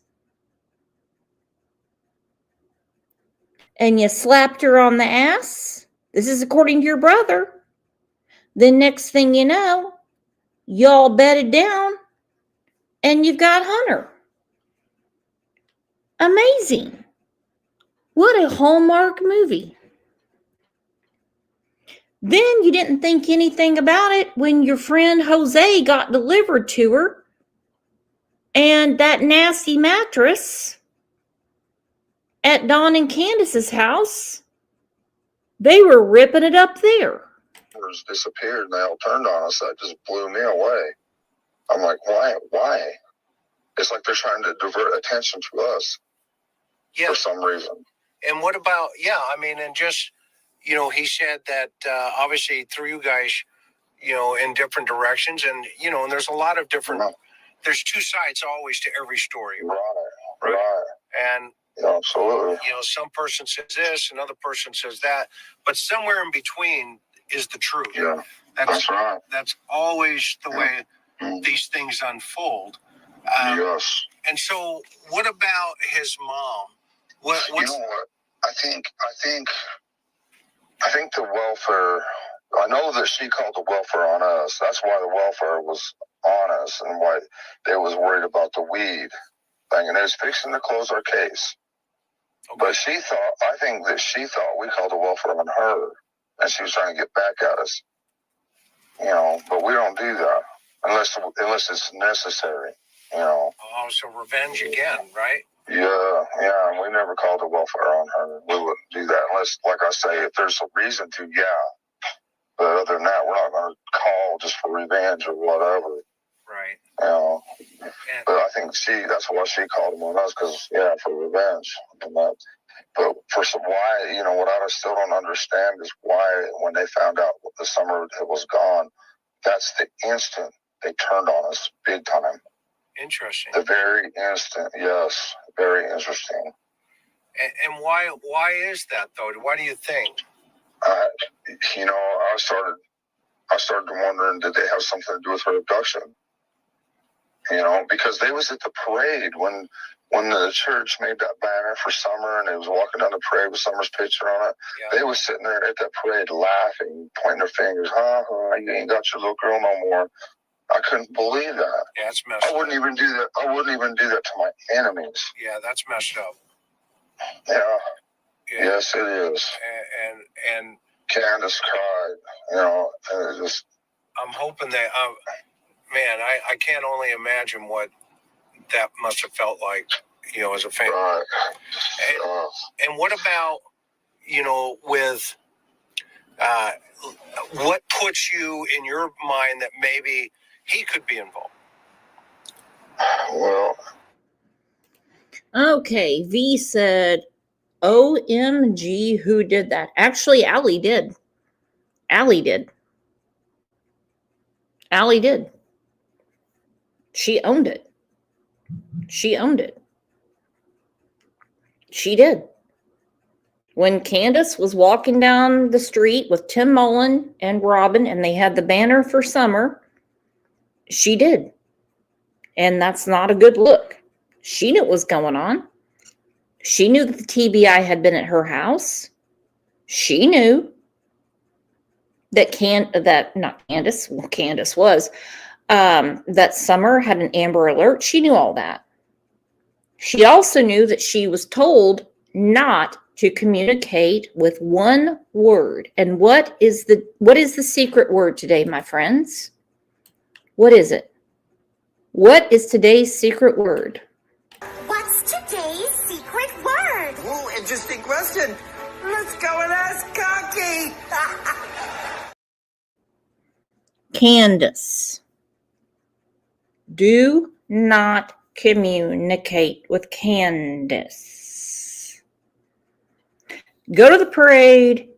And you slapped her on the ass? This is according to your brother. Then next thing you know, y'all bedded down and you've got Hunter. Amazing. What a Hallmark movie. Then you didn't think anything about it when your friend Jose got delivered to her and that nasty mattress at Dawn and Candace's house, they were ripping it up there. Disappeared and they all turned on us. That just blew me away. I'm like, why? It's like they're trying to divert attention to us for some reason. And what about, and just he said that obviously threw you guys, in different directions, and and there's a lot of different. There's two sides always to every story. Right. And yeah, absolutely. Some person says this, another person says that, but somewhere in between is the truth. Yeah, that's right. That's always the way these things unfold. Yes. And so, what about his mom? What's... You know what? I think the welfare. I know that she called the welfare on us. That's why the welfare was on us, and why they was worried about the weed thing, and they was fixing to close our case. Okay. But I think that she thought we called the welfare on her, and she was trying to get back at us. But we don't do that unless it's necessary. Oh, so revenge again, right? Yeah. We never called the welfare on her. We wouldn't do that unless, like I say, if there's a reason to, yeah. But other than that, we're not going to call just for revenge or whatever. Right. But I think that's why she called them on us, because, for revenge. But for why, what I still don't understand is why, when they found out the summer it was gone, that's the instant they turned on us big time. Interesting. The very instant, yes. Very interesting. And why is that, though? Why do you think? I started wondering, did they have something to do with her abduction? Because they was at the parade when the church made that banner for Summer, and they was walking down the parade with Summer's picture on it. Yeah. They was sitting there at that parade laughing, pointing their fingers. You ain't got your little girl no more. I couldn't believe that. Yeah, that's messed up. I wouldn't even do that to my enemies. Yeah, that's messed up. Yeah. Yes, it is. And Candace cried. And it just. I'm hoping that. Man, I can't only imagine what that must have felt like, as a family. Right. And what about, with what puts you in your mind that maybe he could be involved? Well. Okay, V said, OMG, who did that? Actually, Allie did. Allie did. She owned it. She did. When Candace was walking down the street with Tim Mullen and Robin, and they had the banner for Summer, she did. And that's not a good look. She knew what was going on. She knew that the TBI had been at her house. She knew that Candace was, that Summer had an Amber Alert. She knew all that. She also knew that she was told not to communicate with one word. And what is the secret word today, my friends? What is it? What is today's secret word? What's today's secret word? Oh, interesting question. Let's go and ask Cocky. Candace. Do not communicate with Candace. Go to the parade,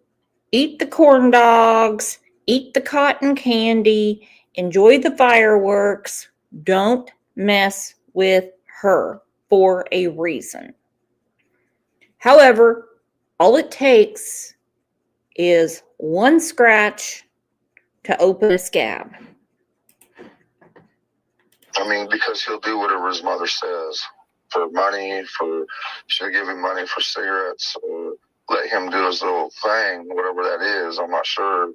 eat the corn dogs, eat the cotton candy, enjoy the fireworks. Don't mess with her for a reason. However, all it takes is one scratch to open a scab. Because he'll do whatever his mother says for money, she'll give him money for cigarettes, or let him do his little thing, whatever that is. I'm not sure.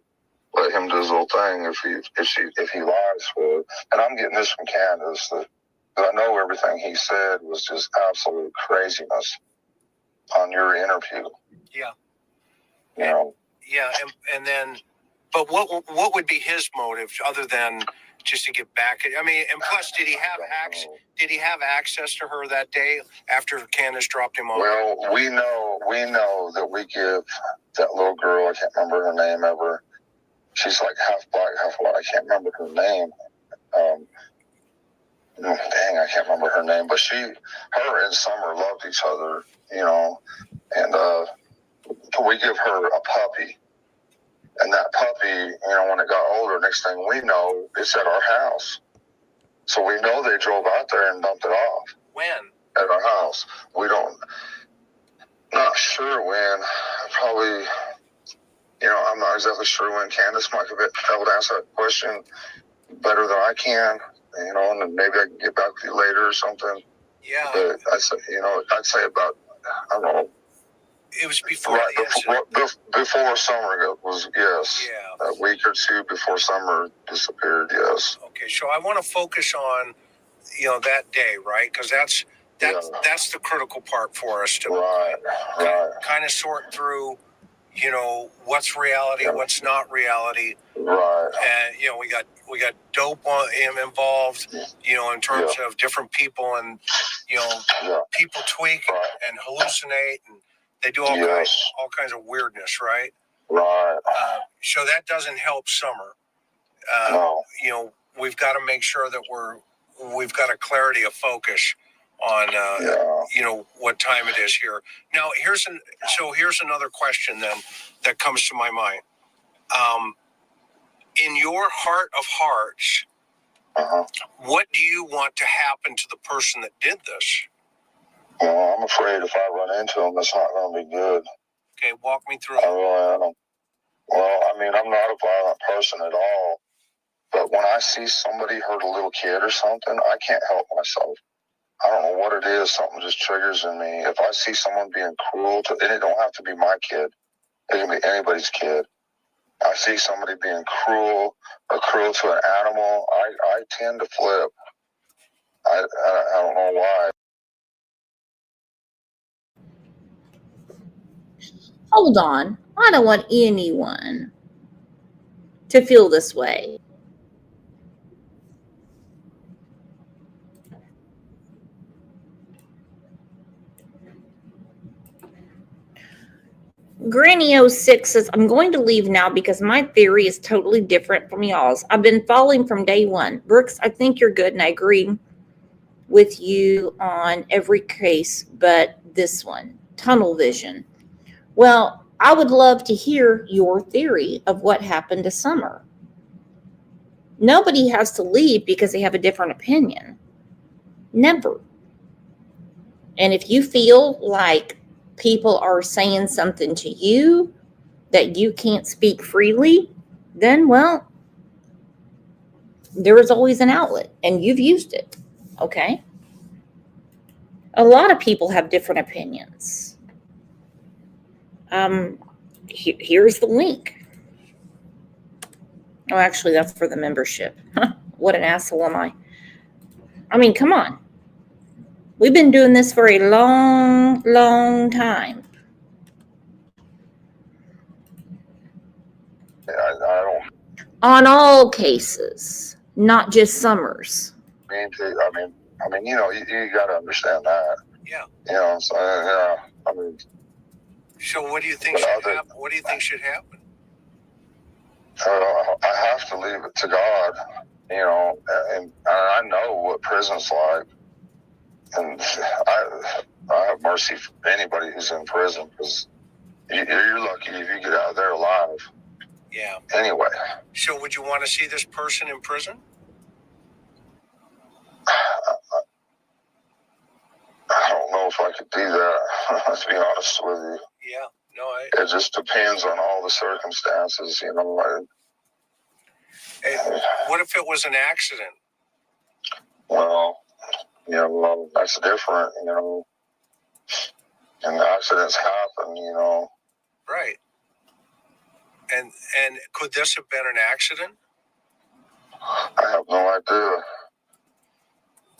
Let him do his little thing if he lies for it. And I'm getting this from Candace, that I know everything he said was just absolute craziness on your interview. Yeah. Yeah, and then, but what would be his motive other than just to get back at? And plus, did he have access to her that day after Candace dropped him off? Well, we know that we give that little girl, I can't remember her name ever. She's like half black, half white. I can't remember her name. I can't remember her name. But her and Summer loved each other, and we give her a puppy. And that puppy, when it got older, next thing we know, it's at our house. So we know they drove out there and dumped it off. When? At our house. We don't, not sure when. Probably, I'm not exactly sure when. Candace might be able to answer that question better than I can, and then maybe I can get back with you later or something. Yeah. But I'd say about, I don't know. It was before the incident. Before summer was, yes. Yeah. A week or two before summer disappeared, yes. Okay, so I want to focus on, that day, right? Because that's the critical part for us to kind of sort through, what's reality, what's not reality. Right. And we got dope involved, in terms of different people, and people tweak and hallucinate, and they do all kinds of weirdness, right? Right. So that doesn't help Summer. No. We've got to make sure that we've got a clarity of focus on what time it is here. Now here's another question then that comes to my mind. In your heart of hearts, what do you want to happen to the person that did this? Well, I'm afraid if I run into him, it's not going to be good. Okay, walk me through I really am. Well, I'm not a violent person at all. But when I see somebody hurt a little kid or something, I can't help myself. I don't know what it is. Something just triggers in me. If I see someone being cruel to, and it don't have to be my kid. It can be anybody's kid. I see somebody being cruel or cruel to an animal, I tend to flip. I don't know why. Hold on. I don't want anyone to feel this way. Granny06 says, I'm going to leave now because my theory is totally different from y'all's. I've been following from day one. Brooks, I think you're good, and I agree with you on every case but this one. Tunnel vision. Well, I would love to hear your theory of what happened to Summer. Nobody has to leave because they have a different opinion. Never. And if you feel like people are saying something to you that you can't speak freely, then, well, there is always an outlet and you've used it. Okay? A lot of people have different opinions. Here's the link. Oh, actually, that's for the membership. What an asshole am I? I mean, come on. We've been doing this for a long, long time. I don't. On all cases, not just Summers. You got to understand that. Yeah. So yeah. So what do you think should happen? What do you think should happen? I have to leave it to God, and I know what prison's like, and I have mercy for anybody who's in prison, because you're lucky if you get out of there alive. Yeah. Anyway. So would you want to see this person in prison? I don't know if I could do that, to be honest with you. Yeah. No, it just depends on all the circumstances, Hey, what if it was an accident? Well, that's different, and accidents happen, Right. And could this have been an accident? I have no idea.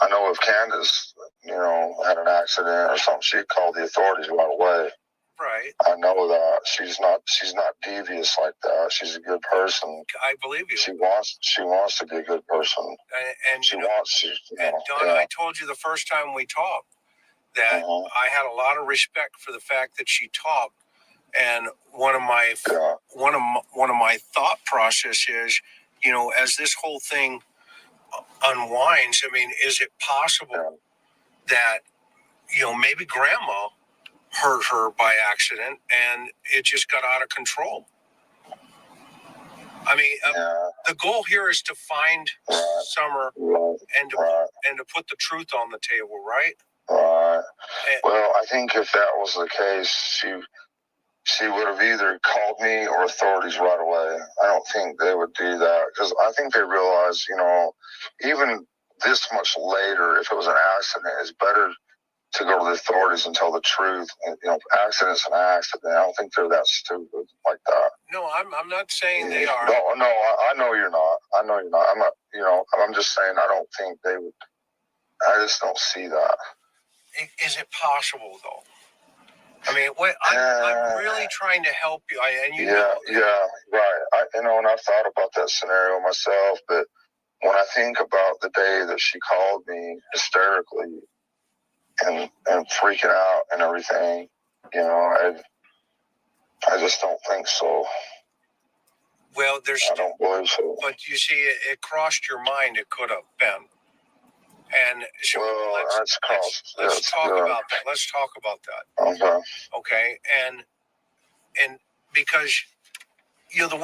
I know if Candace, had an accident or something, she'd call the authorities right away. Right. I know that she's not devious like that. She's a good person. I believe you. She wants to be a good person. And she wants to. And Donna, I told you the first time we talked that I had a lot of respect for the fact that she talked. And one of my thought process is, as this whole thing unwinds, is it possible that maybe Grandma hurt her by accident, and it just got out of control. I mean, the goal here is to find Summer and to put the truth on the table, right? Right. Well, I think if that was the case, she would have either called me or authorities right away. I don't think they would do that because I think they realize, even this much later, if it was an accident, it's better to go to the authorities and tell the truth. Accident's an accident. I don't think they're that stupid like that. No, I'm not saying they are. No, I know you're not. I'm not. I'm just saying I don't think they would. I just don't see that. Is it possible though? I mean, I'm really trying to help you. Yeah, right. And I've thought about that scenario myself, but when I think about the day that she called me hysterically and freaking out and everything, I just don't think so. Well, I don't believe so. But you see, it crossed your mind. It could have been. And so let's talk about that. Let's talk about that. Okay. Okay. And because the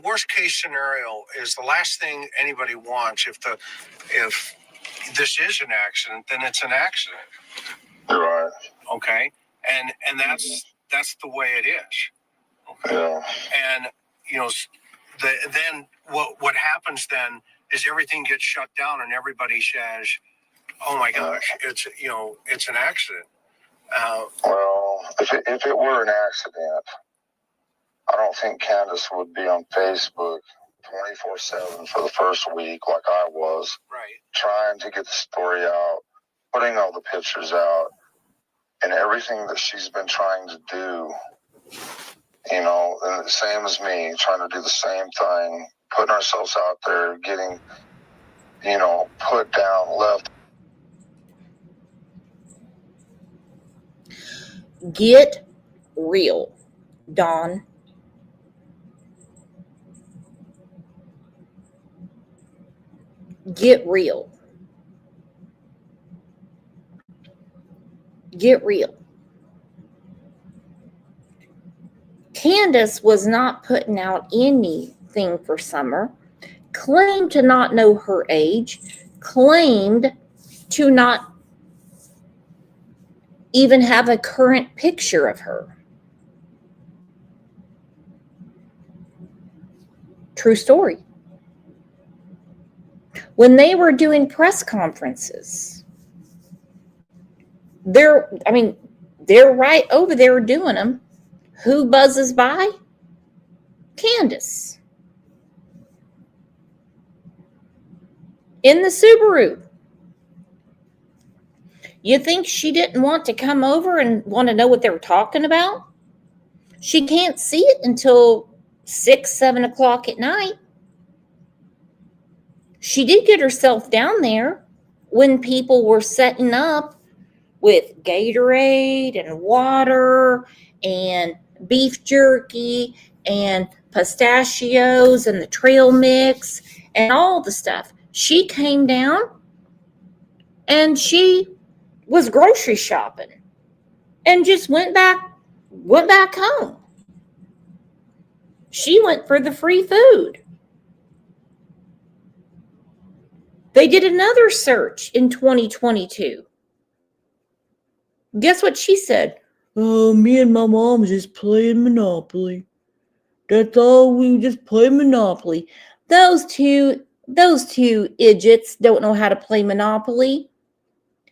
worst case scenario is the last thing anybody wants. If this is an accident, then it's an accident. You're right. Okay. And that's the way it is. Okay. Yeah. And then what happens then is everything gets shut down and everybody says, "Oh my gosh, it's an accident." Well, if it were an accident, I don't think Candace would be on Facebook 24/7 for the first week like I was. Right. Trying to get the story out, putting all the pictures out, and everything that she's been trying to do. And the same as me, trying to do the same thing, putting ourselves out there, getting, put down, left. Get real, Dawn. Get real. Get real. Candace was not putting out anything for Summer, claimed to not know her age, claimed to not even have a current picture of her. True story. When they were doing press conferences, they're right over there doing them. Who buzzes by? Candace. In the Subaru. You think she didn't want to come over and want to know what they were talking about? She can't see it until 6, 7 o'clock at night. She did get herself down there when people were setting up with Gatorade and water and beef jerky and pistachios and the trail mix and all the stuff. She came down and she was grocery shopping and just went back home. She went for the free food. They did another search in 2022. Guess what she said? Oh, me and my mom just playing Monopoly. That's all, we just play Monopoly. Those two idiots don't know how to play Monopoly.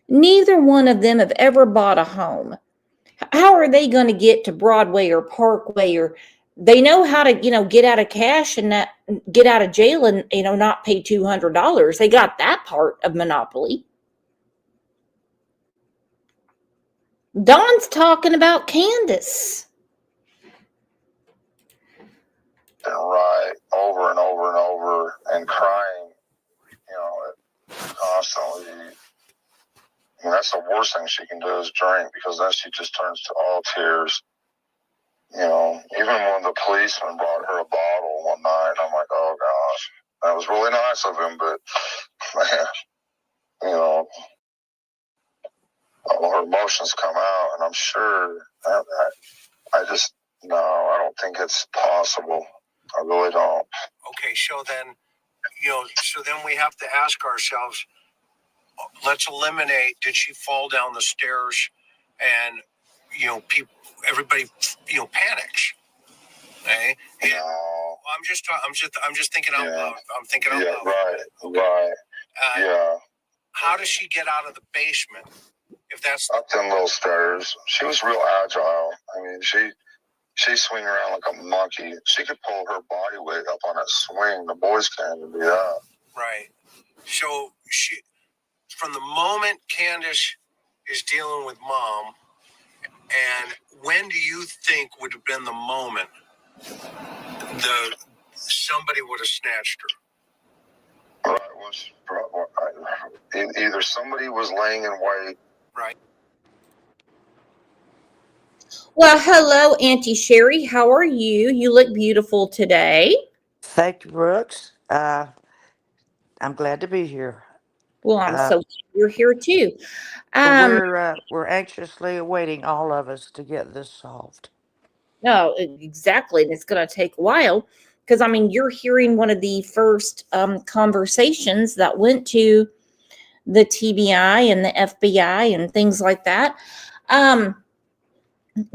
Neither one of them have ever bought a home. How are they going to get to Broadway or Parkway? Or they know how to, get out of cash and not get out of jail and, not pay $200. They got that part of Monopoly. Dawn's talking about Candace. Right, over and over and over, and crying, constantly. That's the worst thing she can do is drink, because then she just turns to all tears. Even when the policeman brought her a bottle one night, I'm like, oh gosh, that was really nice of him, but man, all her emotions come out, and I'm sure I just no, I don't think it's possible. I really don't. Okay, so then we have to ask ourselves, let's eliminate, did she fall down the stairs and people, everybody panics. Okay? No. I'm just thinking out loud. I'm thinking out loud. Right, okay. Right. Yeah. How does she get out of the basement? If that's up them little stairs, she was real agile. I mean, she swing around like a monkey. She could pull her body weight up on that swing. The boys can't even do that. Right. So she, from the moment Candace is dealing with mom, and when do you think would have been the moment somebody would have snatched her? Right. Either somebody was laying in wait. Right. Well, hello, Auntie Sherry. How are you? You look beautiful today. Thank you, Brooks. I'm glad to be here. Well, I'm so glad you're here too. We're anxiously awaiting, all of us, to get this solved. No, exactly. And it's going to take a while because, I mean, you're hearing one of the first conversations that went to the TBI and the FBI and things like that.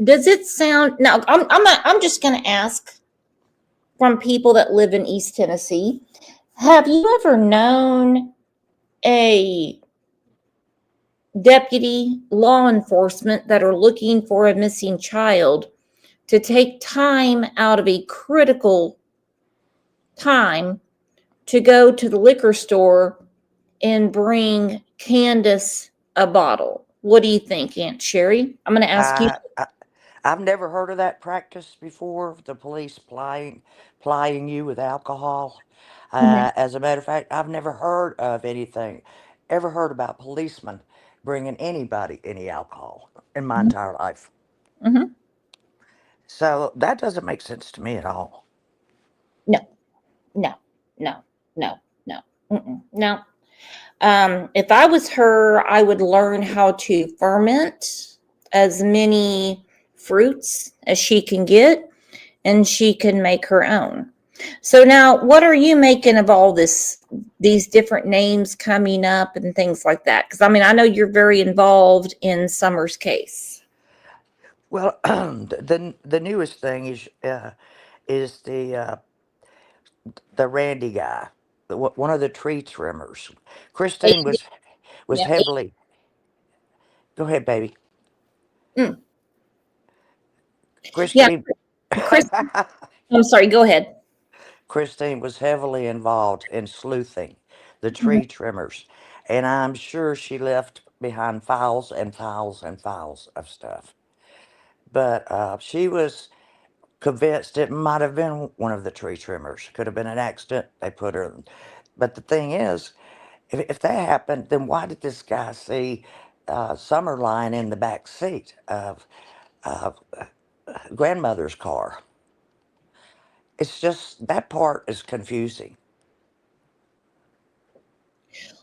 Does it sound, now I'm just going to ask from people that live in East Tennessee, have you ever known a deputy law enforcement that are looking for a missing child to take time out of a critical time to go to the liquor store and bring Candace a bottle? What do you think, Aunt Sherry? I'm going to ask you. I've never heard of that practice before, the police plying you with alcohol. As a matter of fact, I've never heard of ever heard about policemen bringing anybody any alcohol in my entire life. Mm-hmm. So that doesn't make sense to me at all. No. If I was her, I would learn how to ferment as many fruits as she can get, and she can make her own. So now, what are you making of all these different names coming up and things like that? Because I mean, I know you're very involved in Summer's case. Well, the newest thing is the Randy guy, one of the tree trimmers. Christine was Yeah. heavily. Go ahead, baby. Christine. Yeah, I'm sorry. Go ahead. Christine was heavily involved in sleuthing the tree trimmers, and I'm sure she left behind files and files and files of stuff. But she was convinced it might have been one of the tree trimmers. Could have been an accident. They put her. But the thing is, if that happened, then why did this guy see Summer lying in the back seat of grandmother's car? It's just, that part is confusing.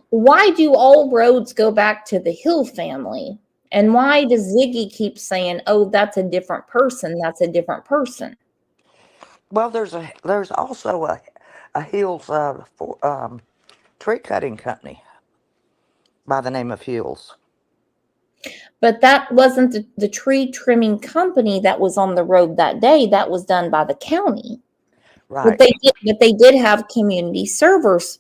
Why do all roads go back to the Hill family? And why does Ziggy keep saying, "Oh, that's a different person. That's a different person"? Well, there's also a Hills tree cutting company by the name of Hills. But that wasn't the tree trimming company that was on the road that day. That was done by the county. Right. But they did have community service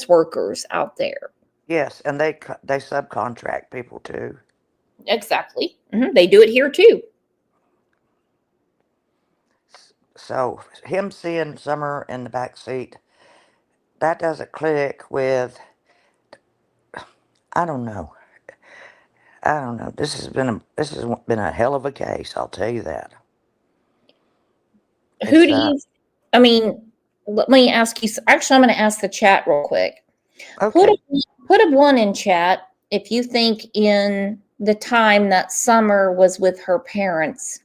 workers out there. Yes, and they subcontract people too. Exactly. They do it here too. So him seeing Summer in the back seat, that doesn't click with. I don't know. This has been a hell of a case. I'll tell you that. Who do you? I mean, let me ask you. Actually, I'm going to ask the chat real quick. Okay. Put a 1 in chat if you think in the time that Summer was with her parents.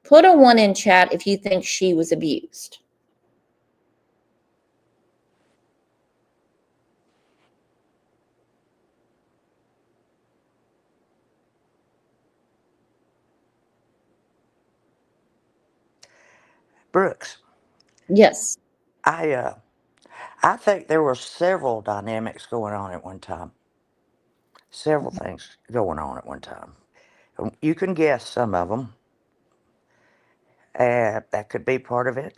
Put a 1 in chat if you think she was abused. Brooks, Yes. I think there were several dynamics going on at one time. Several things going on at one time. You can guess some of them. That could be part of it.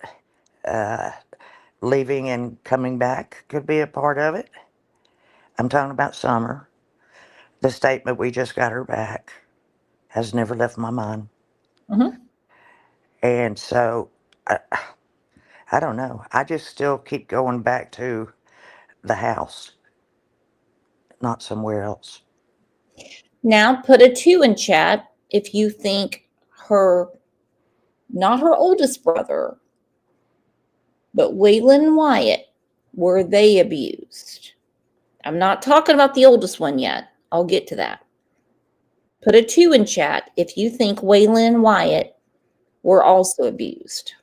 Leaving and coming back could be a part of it. I'm talking about Summer. The statement, "We just got her back," has never left my mind. Mm-hmm. And so, I don't know. I just still keep going back to the house, not somewhere else. Now put a 2 in chat if you think not her oldest brother, but Waylon and Wyatt, were they abused? I'm not talking about the oldest one yet. I'll get to that. Put a 2 in chat if you think Waylon and Wyatt were also abused.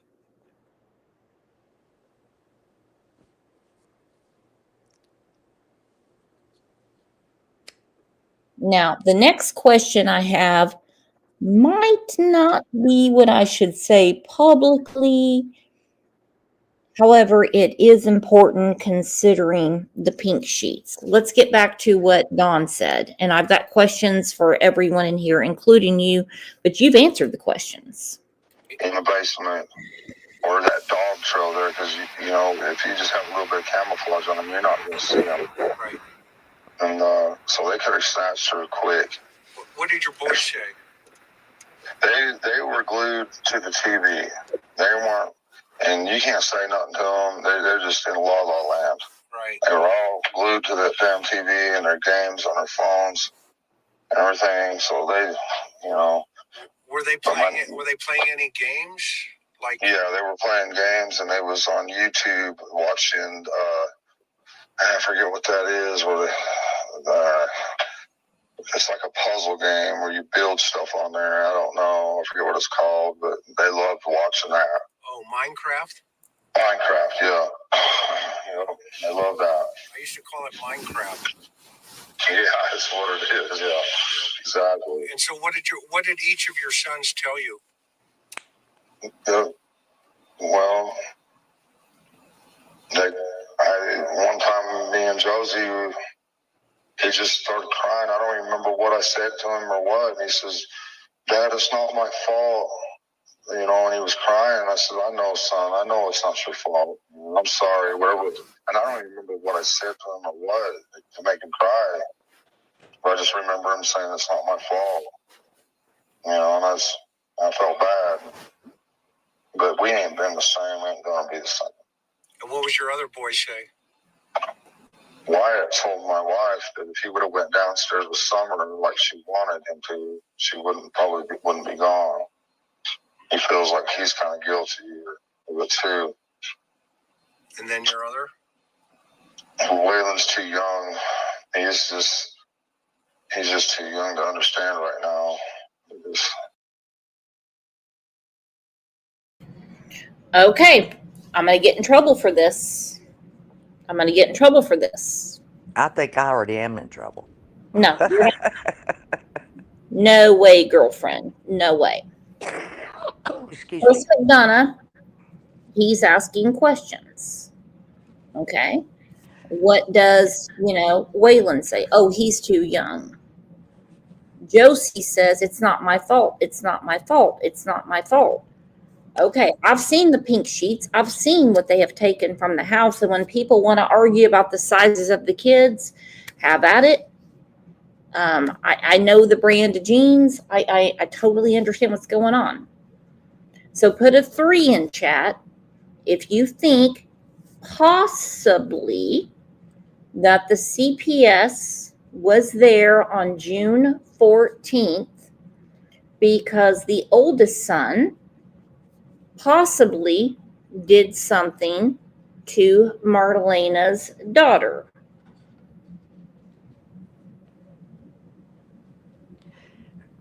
Now, the next question I have might not be what I should say publicly. However, it is important considering the pink sheets. Let's get back to what Dawn said. And I've got questions for everyone in here, including you, but you've answered the questions. In the basement or that dog trail there, because, you know, if you just have a little bit of camouflage on them, you're not going to see them. Right. And so they could have snatched her quick. What did your boys say? They were glued to the TV. They weren't, and you can't say nothing to them. They're just in la la land. Right. They were all glued to that damn TV and their games on their phones and everything. So they, you know. Were they playing any games? Like, yeah, they were playing games, and they was on YouTube watching. I forget what that is. Where it's like a puzzle game where you build stuff on there. I don't know. I forget what it's called, but they loved watching that. Oh, Minecraft? Minecraft, yeah. You know, they love that. I used to call it Minecraft. Yeah, that's what it is. Yeah, exactly. And so, what did each of your sons tell you? Well, one time me and Josie, he just started crying. I don't even remember what I said to him or what. And he says, "Dad, it's not my fault." You know, and he was crying. I said, "I know, son. I know it's not your fault. I'm sorry, whatever." And I don't even remember what I said to him or what to make him cry. But I just remember him saying, "It's not my fault." You know, and I felt bad. But we ain't been the same. We ain't gonna be the same. And what was your other boy say? Wyatt told my wife that if he would have went downstairs with Summer like she wanted him to, she wouldn't be gone. He feels like he's kind of guilty of it too. And then your other? Waylon's too young. He's just too young to understand right now. Okay, I'm going to get in trouble for this. I think I already am in trouble. No. No way, girlfriend. No way. Excuse Chris me. McDonough, he's asking questions. Okay. What does, Waylon say? Oh, he's too young. Josie says, "It's not my fault. It's not my fault. It's not my fault." Okay, I've seen the pink sheets. I've seen what they have taken from the house. And when people want to argue about the sizes of the kids, have at it. I know the brand of jeans. I totally understand what's going on. So put a 3 in chat if you think possibly that the CPS was there on June 14th because the oldest son possibly did something to Marlena's daughter.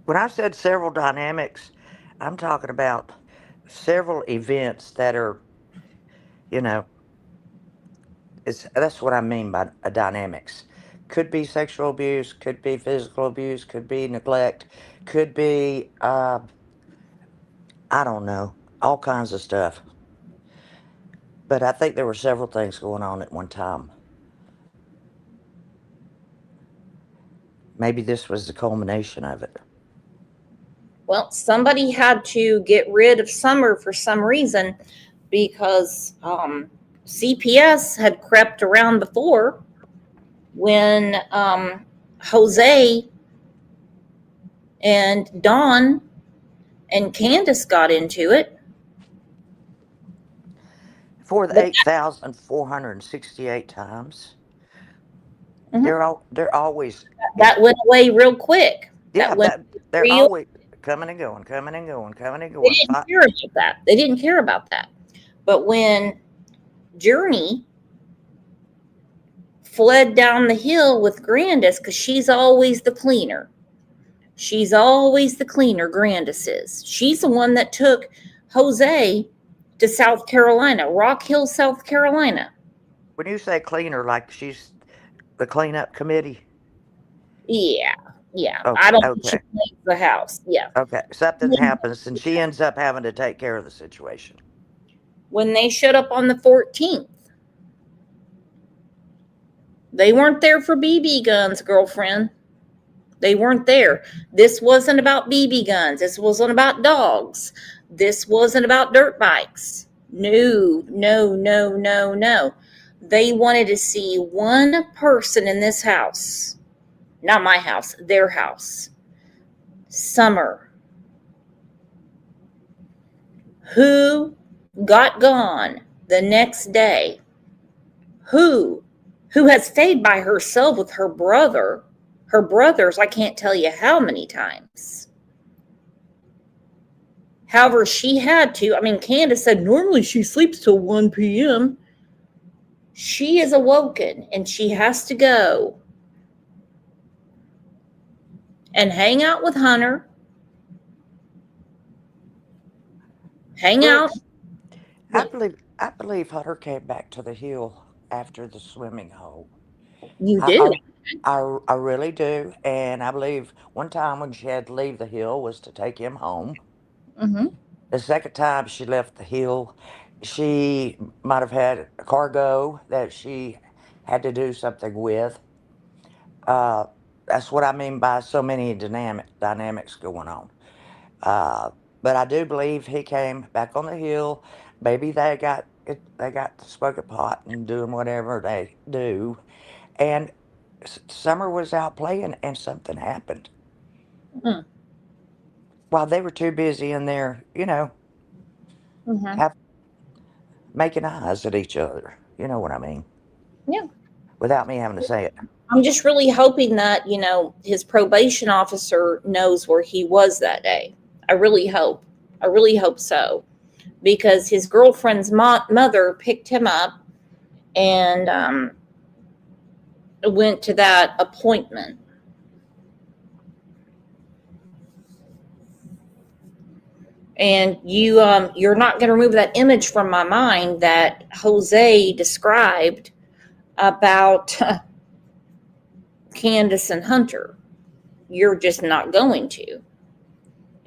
When I said several dynamics, I'm talking about several events that are, that's what I mean by dynamics. Could be sexual abuse, could be physical abuse, could be neglect, could be, I don't know, all kinds of stuff. But I think there were several things going on at one time. Maybe this was the culmination of it. Well, somebody had to get rid of Summer for some reason because CPS had crept around before when Jose and Dawn and Candace got into it. For the 8,468 times, Mhm. they're always That went away real quick. yeah. They're real. always coming and going, coming and going, coming and They going. didn't care about that. They didn't care about that. But when Journey fled down the hill with Grandis, because she's always the cleaner. She's always the cleaner, Grandis is. She's the one that took Jose to South Carolina, Rock Hill, South Carolina. When you say cleaner, like she's the cleanup committee? Yeah. Okay, I don't think she okay. cleans the house. Yeah. Okay, something happens and she ends up having to take care of the situation. When they showed up on the 14th, they weren't there for BB guns, girlfriend. They weren't there. This wasn't about BB guns. This wasn't about dogs. This wasn't about dirt bikes. No. They wanted to see one person in this house. Not my house, their house. Summer. Who got gone the next day? Who has stayed by herself with her brother? Her brothers, I can't tell you how many times. However, she had to. I mean, Candace said normally she sleeps till 1 p.m. She is awoken and she has to go and hang out with Hunter. Hang out. I believe Hunter came back to the hill after the swimming hole. You do. I really do. And I believe one time when she had to leave the hill was to take him home. Mm-hmm. The second time she left the hill, she might have had a cargo that she had to do something with. That's what I mean by so many dynamics going on. But I do believe he came back on the hill. Maybe they got the smoking pot and doing whatever they do. And Summer was out playing and something happened. Mm. While they were too busy in there, Mm-hmm. making eyes at each other. You know what I mean? Yeah. Without me having to say it. I'm just really hoping that, his probation officer knows where he was that day. I really hope. I really hope so. Because his girlfriend's mother picked him up and went to that appointment. And you're not going to remove that image from my mind that Jose described about Candace and Hunter. You're just not going to.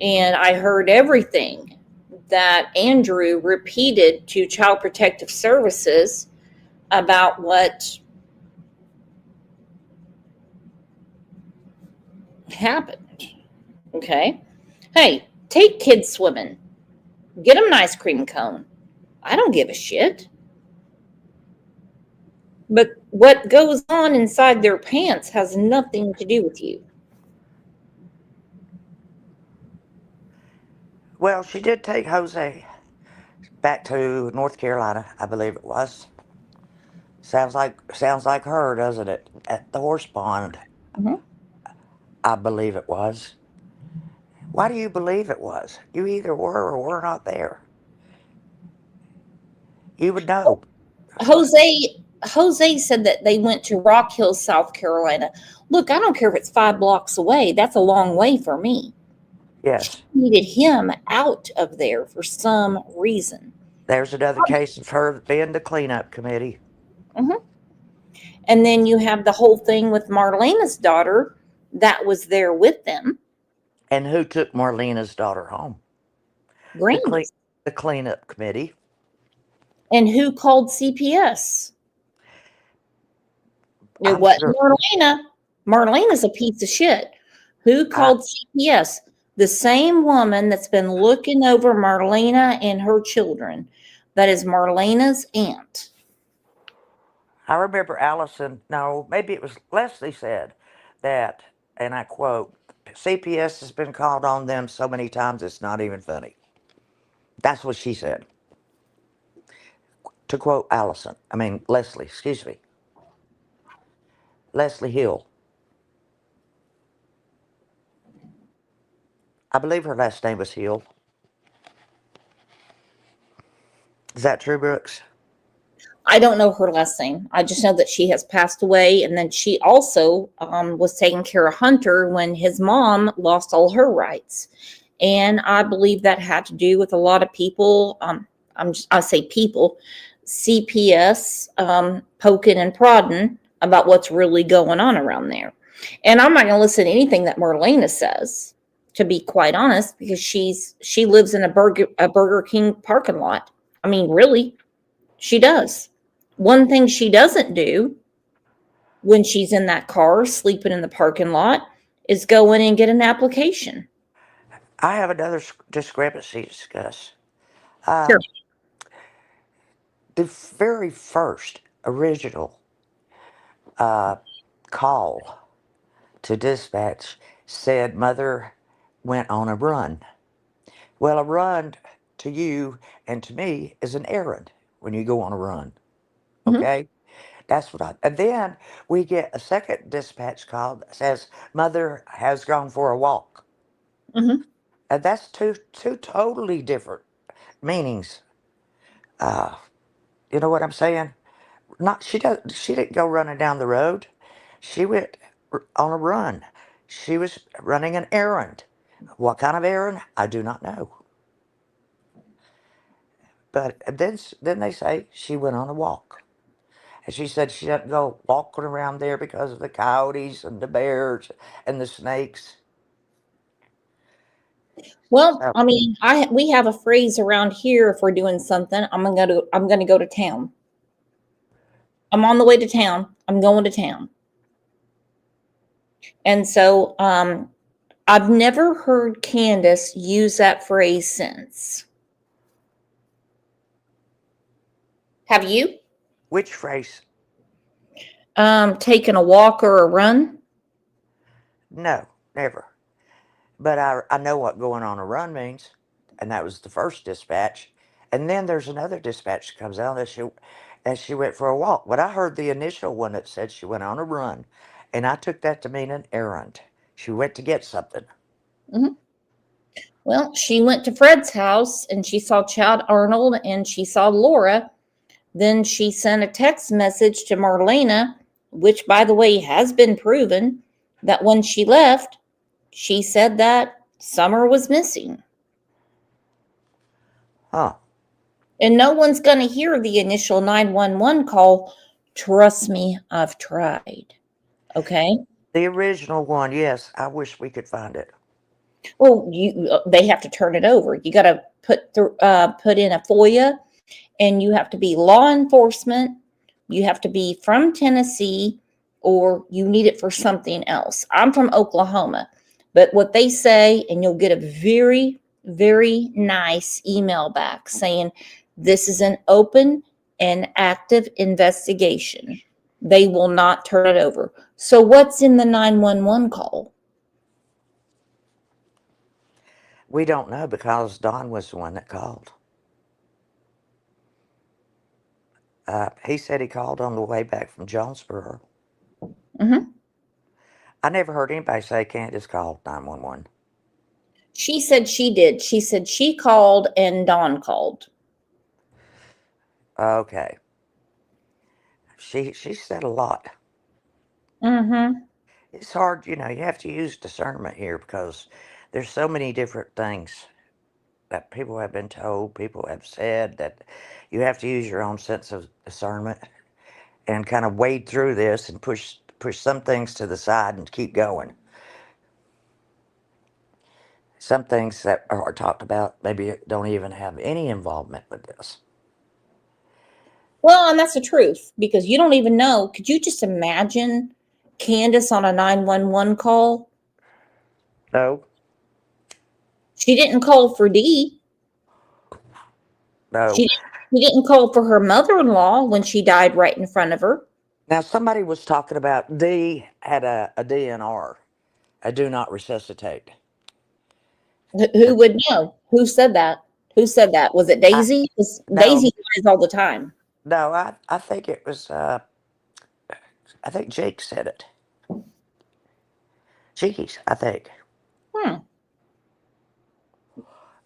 And I heard everything that Andrew repeated to Child Protective Services about what happened. Okay? Hey, take kids swimming. Get them an ice cream cone. I don't give a shit. But what goes on inside their pants has nothing to do with you. Well, she did take Jose back to North Carolina, I believe it was. Sounds like her, doesn't it? At the horse pond. Mm-hmm. I believe it was. Why do you believe it was? You either were or were not there. You would know. Jose said that they went to Rock Hill, South Carolina. Look, I don't care if it's 5 blocks away. That's a long way for me. Yes. She needed him out of there for some reason. There's another case of her being the cleanup committee. Mm-hmm. And then you have the whole thing with Marlena's daughter that was there with them. And who took Marlena's daughter home? Grandis. The cleanup committee. And who called CPS? It I'm wasn't sure. Marlena. Marlena's a piece of shit. Who I, called CPS? The same woman that's been looking over Marlena and her children. That is Marlena's aunt. I remember Allison, no, maybe it was Leslie said that, and I quote, CPS has been called on them so many times it's not even funny. That's what she said. To quote Leslie, excuse me. Leslie Hill. I believe her last name was Hill. Is that true, Brooks? I don't know her last name. I just know that she has passed away. And then she also was taking care of Hunter when his mom lost all her rights. And I believe that had to do with a lot of people. I say people, CPS poking and prodding about what's really going on around there. And I'm not going to listen to anything that Marlena says, to be quite honest, because she lives in a Burger King parking lot. I mean, really, she does. One thing she doesn't do when she's in that car sleeping in the parking lot is go in and get an application. I have another discrepancy to discuss. Sure. The very first original call to dispatch said mother went on a run. Well, a run to you and to me is an errand when you go on a run. Okay? That's what and then we get a second dispatch call that says mother has gone for a walk. Mm-hmm. And that's two totally different meanings. You know what I'm saying? Not she didn't go running down the road. She went on a run. She was running an errand. What kind of errand? I do not know. But then they say she went on a walk. And she said she doesn't go walking around there because of the coyotes and the bears and the snakes. Well, So, I mean, we have a phrase around here if we're doing something. I'm gonna go to town. I'm on the way to town. I'm going to town. And so I've never heard Candace use that phrase since. Have you? which phrase? Taken a walk or a run? No, never. But I know what going on a run means. And that was the first dispatch. And then there's another dispatch that comes out that she went for a walk. But I heard the initial one that said she went on a run. And I took that to mean an errand. She went to get something. Mm-hmm. Well, she went to Fred's house and she saw Chad Arnold and she saw Laura. Then she sent a text message to Marlena, which, by the way, has been proven that when she left, she said that Summer was missing. Huh. And no one's going to hear the initial 911 call. Trust me, I've tried. Okay. The original one, yes. I wish we could find it. Well, they have to turn it over. You got to put in a FOIA, and you have to be law enforcement. You have to be from Tennessee, or you need it for something else. I'm from Oklahoma, but what they say, and you'll get a very, very nice email back saying this is an open and active investigation. They will not turn it over. So what's in the 911 call? We don't know because Don was the one that called. He said he called on the way back from Jonesboro. Mm-hmm. I never heard anybody say Candace called 911. She said she did. She said she called and Dawn called. Okay. She said a lot. Mm-hmm. It's hard, you have to use discernment here because there's so many different things that people have been told, people have said that you have to use your own sense of discernment and kind of wade through this and push some things to the side and keep going. Some things that are talked about maybe don't even have any involvement with this. Well, and that's the truth because you don't even know. Could you just imagine Candace on a 911 call? No, She didn't call for Dee. no. She didn't call for her mother-in-law when she died right in front of her. Now, somebody was talking about Dee had a DNR, a do not resuscitate. Who would know? Who said that? Who said that? Was it Daisy? 'Cause No. Daisy dies all the time. No, I think it was, I think Jake said it. Cheekies, I think. Hmm.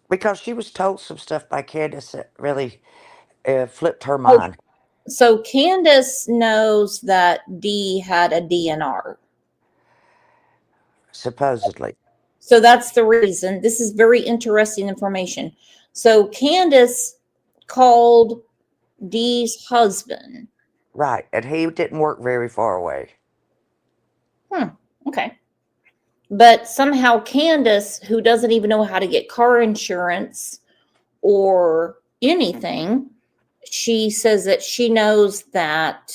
Because she was told some stuff by Candace that really flipped her Oh, mind. so Candace knows that Dee had a DNR. Supposedly. So that's the reason. This is very interesting information. So Candace called Dee's husband. Right. And he didn't work very far away. Okay. But somehow Candace, who doesn't even know how to get car insurance or anything, she says that she knows that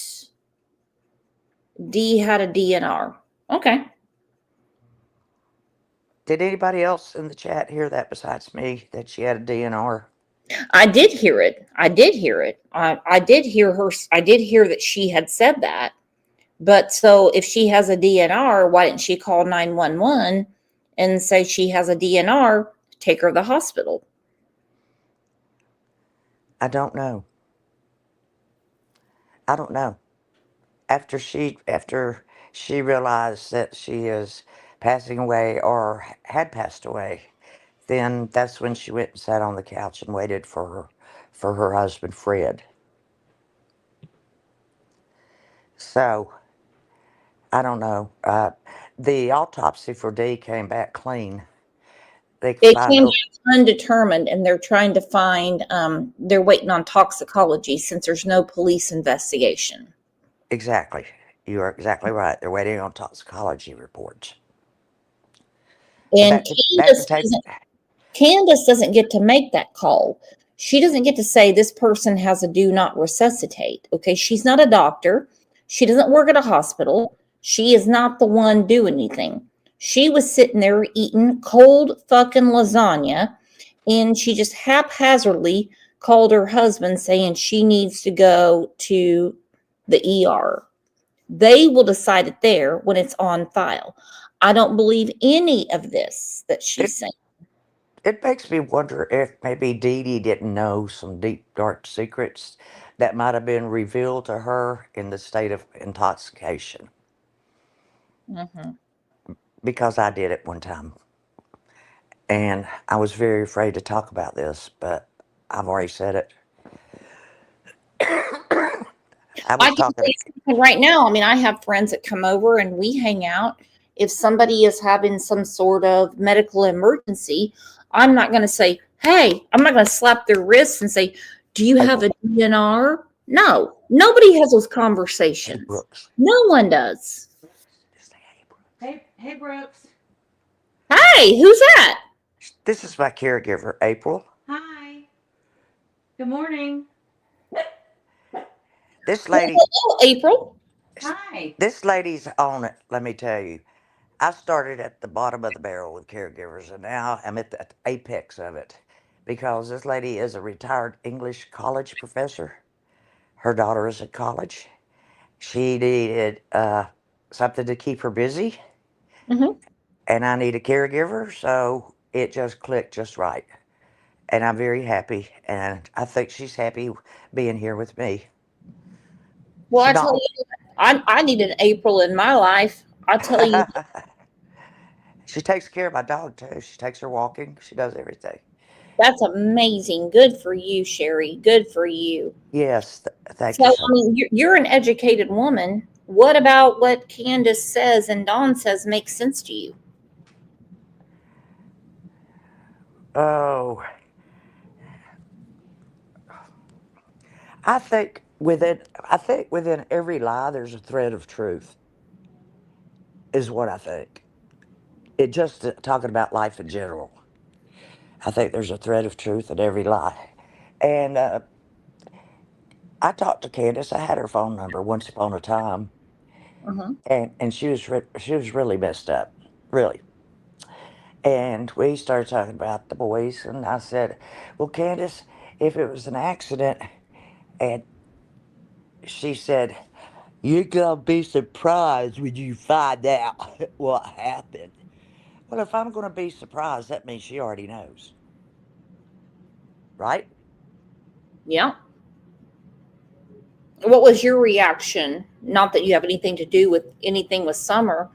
Dee had a DNR. Okay. Did anybody else in the chat hear that besides me, that she had a DNR? I did hear it. I did hear it. I did hear her. I did hear that she had said that. But so if she has a DNR, why didn't she call 911 and say she has a DNR, take her to the hospital? I don't know. I don't know. After she realized that she is passing away or had passed away, then that's when she went and sat on the couch and waited for her husband Fred. So I don't know. The autopsy for Dee came back clean. They It found came no, back undetermined, and they're trying to find. They're waiting on toxicology since there's no police investigation. exactly. You are exactly right. They're waiting on toxicology reports. And That could take. Candace doesn't get to make that call. She doesn't get to say this person has a do not resuscitate. Okay. She's not a doctor. She doesn't work at a hospital. She is not the one doing anything. She was sitting there eating cold fucking lasagna, and she just haphazardly called her husband saying she needs to go to the ER. They will decide it there when it's on file. I don't believe any of this that she's saying. It makes me wonder if maybe Dee Dee didn't know some deep, dark secrets that might have been revealed to her in the state of intoxication. Mm-hmm. Because I did it one time. And I was very afraid to talk about this, but I've already said it. I can tell you something right now. I mean, I have friends that come over and we hang out. If somebody is having some sort of medical emergency, I'm not going to say, hey, I'm not going to slap their wrists and say, do you have a DNR? No, nobody has those conversations. No one does. Hey, Brooks. Hey, who's that? This is my caregiver, April. Hi. Good morning. This lady. Hello, April. Hi. This lady's on it, let me tell you. I started at the bottom of the barrel with caregivers, and now I'm at the apex of it because this lady is a retired English college professor. Her daughter is at college. She needed something to keep her busy, and I need a caregiver, so it just clicked just right. And I'm very happy, and I think she's happy being here with me. Well, I tell you, I need an April in my life. I tell you. She takes care of my dog too. She takes her walking. She does everything. That's amazing. Good for you, Sherry. Good for you. Yes, thank you. you. So, I mean, you're an educated woman. What about what Candace says and Dawn says makes sense to you? Oh, I think within every lie there's a thread of truth. Is what I think. It just talking about life in general. I think there's a thread of truth in every lie, and I talked to Candace. I had her phone number once upon a time, Mhm. and she was really messed up, really. And we started talking about the boys, and I said, "Well, Candace, if it was an accident," and she said, "You're gonna be surprised when you find out what happened." Well, if I'm gonna be surprised, that means she already knows, right? Yeah. What was your reaction? Not that you have anything to do with anything with Summer.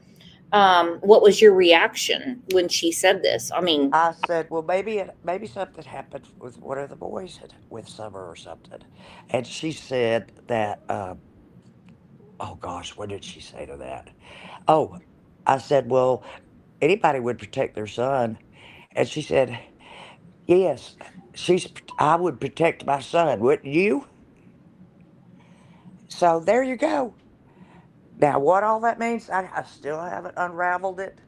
What was your reaction when she said this? I mean, I said, "Well, maybe something happened with one of the boys with Summer or something," and she said that. Oh gosh, what did she say to that? Oh, I said, "Well, anybody would protect their son," and she said, "Yes, I would protect my son, wouldn't you?" So there you go. Now, what all that means, I still haven't unraveled it,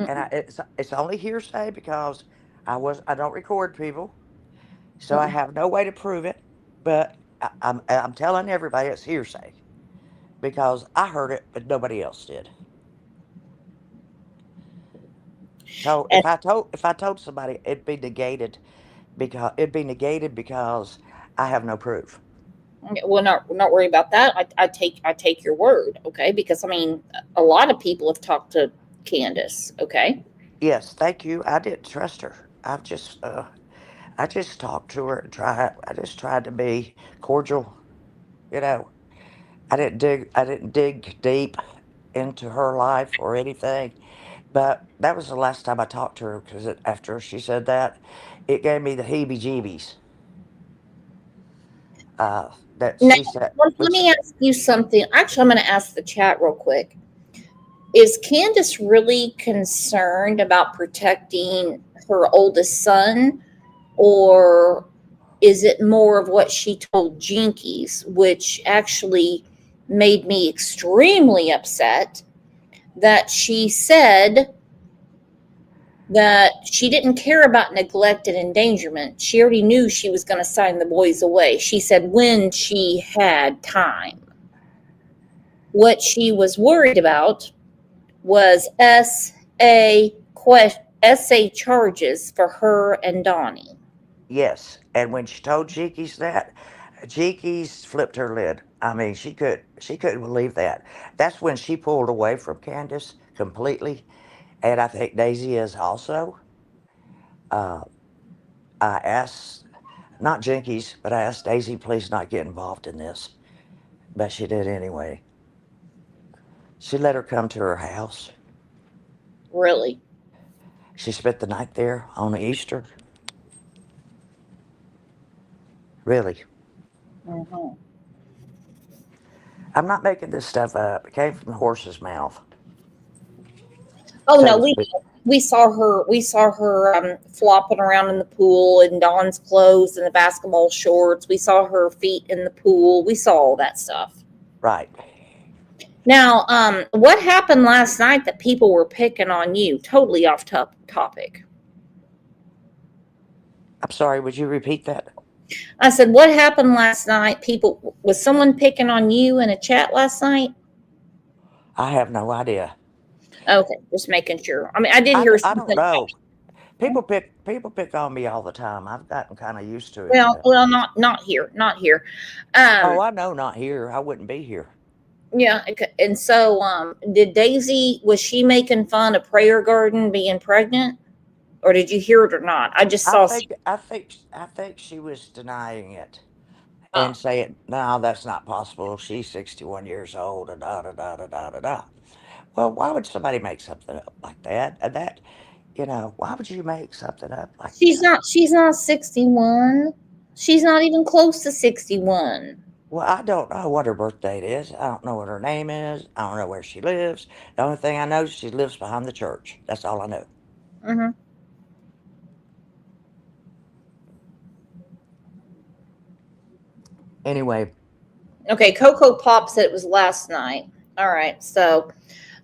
and mm-mm, it's only hearsay because I don't record people, so I mm-mm. have no way to prove it. But I'm telling everybody it's hearsay because I heard it, but nobody else did. So And if I told somebody, it'd be negated because I have no proof. well, not worry about that. I take your word, okay? Because I mean, a lot of people have talked to Candace, okay? Yes, thank you. I didn't trust her. I just talked to her and I just tried to be cordial. You know, I didn't dig deep into her life or anything. But that was the last time I talked to her because after she said that, it gave me the heebie-jeebies. That Now, she said, let which me ask you something. Actually, I'm going to ask the chat real quick. Is Candace really concerned about protecting her oldest son, or is it more of what she told Jinkies, which actually made me extremely upset? That she said that she didn't care about neglect and endangerment. She already knew she was going to sign the boys away. She said when she had time. What she was worried about was SA charges for her and Donnie. yes, and when she told Jeekies that, Jeekies flipped her lid. I mean, she couldn't believe that. That's when she pulled away from Candace completely, and I think Daisy is also. Uh, I asked, not Jinkies, but I asked Daisy, please not get involved in this. But she did anyway. She let her come to her house. Really. She spent the night there on Easter. Really. Mhm. I'm not making this stuff up. It came from the horse's mouth, Oh so no, to speak. we saw her flopping around in the pool in Dawn's clothes and the basketball shorts. We saw her feet in the pool. We saw all that stuff. Right. Now, what happened last night that people were picking on you? Totally off topic. I'm sorry, would you repeat that? I said, what happened last night? Was someone picking on you in a chat last night? I have no idea. Okay, just making sure. I mean, I did hear I don't something. know. People pick on me all the time. I've gotten kind of used to it. Well, not here, not here. Oh, Um, I know, not here. I wouldn't be here. yeah, and so did Daisy? Was she making fun of Prayer Garden being pregnant, or did you hear it or not? I just saw. I think she was denying it Oh, and saying, "No, that's not possible. She's 61 years old." And da da da da da da da. Well, why would somebody make something up like that? And that, why would you make something up like she's that? not. She's not 61. She's not even close to 61. Well, I don't know what her birth date is. I don't know what her name is. I don't know where she lives. The only thing I know is she lives behind the church. That's all I know. Mm-hmm. Anyway, Okay, Coco Pop said it was last night. All right, so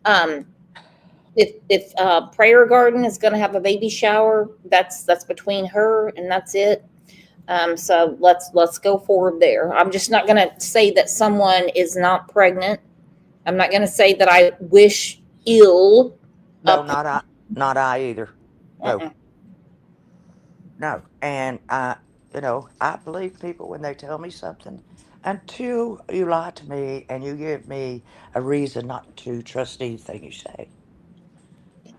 um, if Prayer Garden is going to have a baby shower, that's between her and that's it. So let's go forward there. I'm just not going to say that someone is not pregnant. I'm not going to say that I wish ill. No, not I either. No. Mm-mm. No. And I believe people when they tell me something until you lie to me and you give me a reason not to trust anything you say.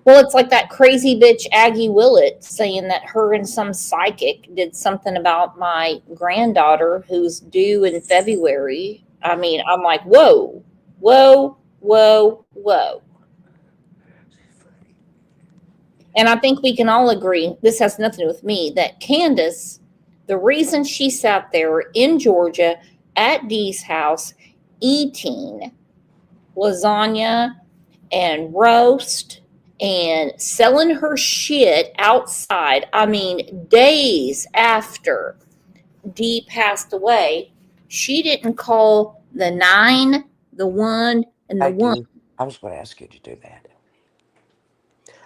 Well, it's like that crazy bitch Aggie Willett saying that her and some psychic did something about my granddaughter who's due in February. I mean, I'm like, whoa, whoa, whoa, whoa. And I think we can all agree, this has nothing to do with me, that Candace, the reason she sat there in Georgia at Dee's house eating lasagna and roast and selling her shit outside, I mean, days after Dee passed away, she didn't call the 9, the 1, and the Thank 1. you. I was going to ask you to do that.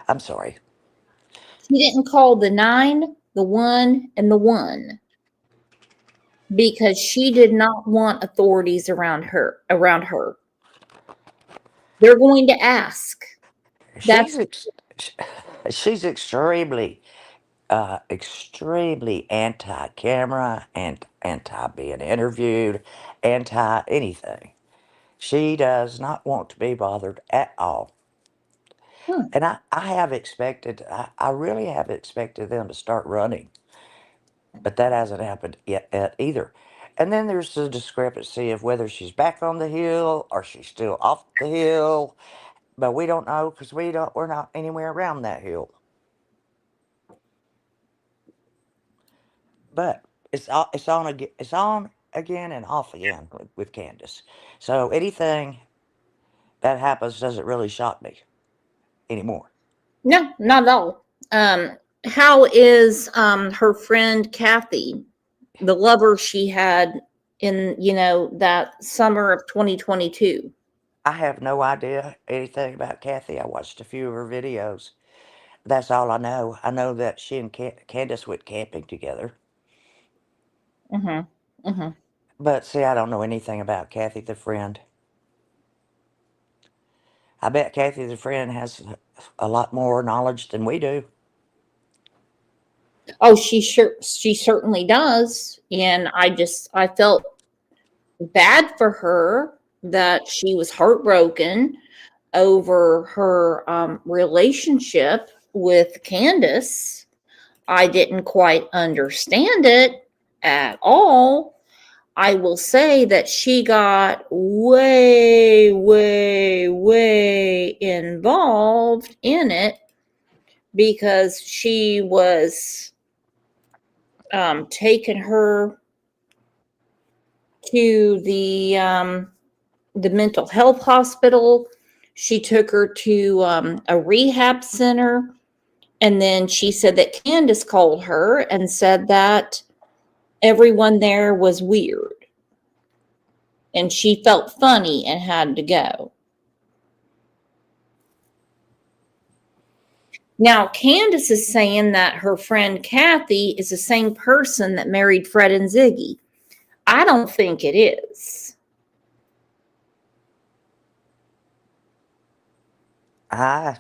I'm sorry. She didn't call the 9, the 1, and the 1 because she did not want authorities around her. They're going to ask. She's extremely anti-camera and anti-being interviewed, anti-anything. She does not want to be bothered at all. And I really have expected them to start running. But that hasn't happened yet either. And then there's the discrepancy of whether she's back on the hill or she's still off the hill. But we don't know because we're not anywhere around that hill. But it's on again and off again with Candace. So anything that happens doesn't really shock me anymore. No, not at all. How is her friend Kathy, the lover she had in that summer of 2022? I have no idea anything about Kathy. I watched a few of her videos. That's all I know. I know that she and Candace went camping together. Mm-hmm. Mm-hmm. But see, I don't know anything about Kathy the friend. I bet Kathy the friend has a lot more knowledge than we do. Oh, she certainly does. And I felt bad for her that she was heartbroken over her relationship with Candace. I didn't quite understand it at all. I will say that she got way, way, way involved in it because she was taking her to the mental health hospital. She took her to a rehab center. And then she said that Candace called her and said that everyone there was weird. And she felt funny and had to go. Now, Candace is saying that her friend Kathy is the same person that married Fred and Ziggy. I don't think it is. I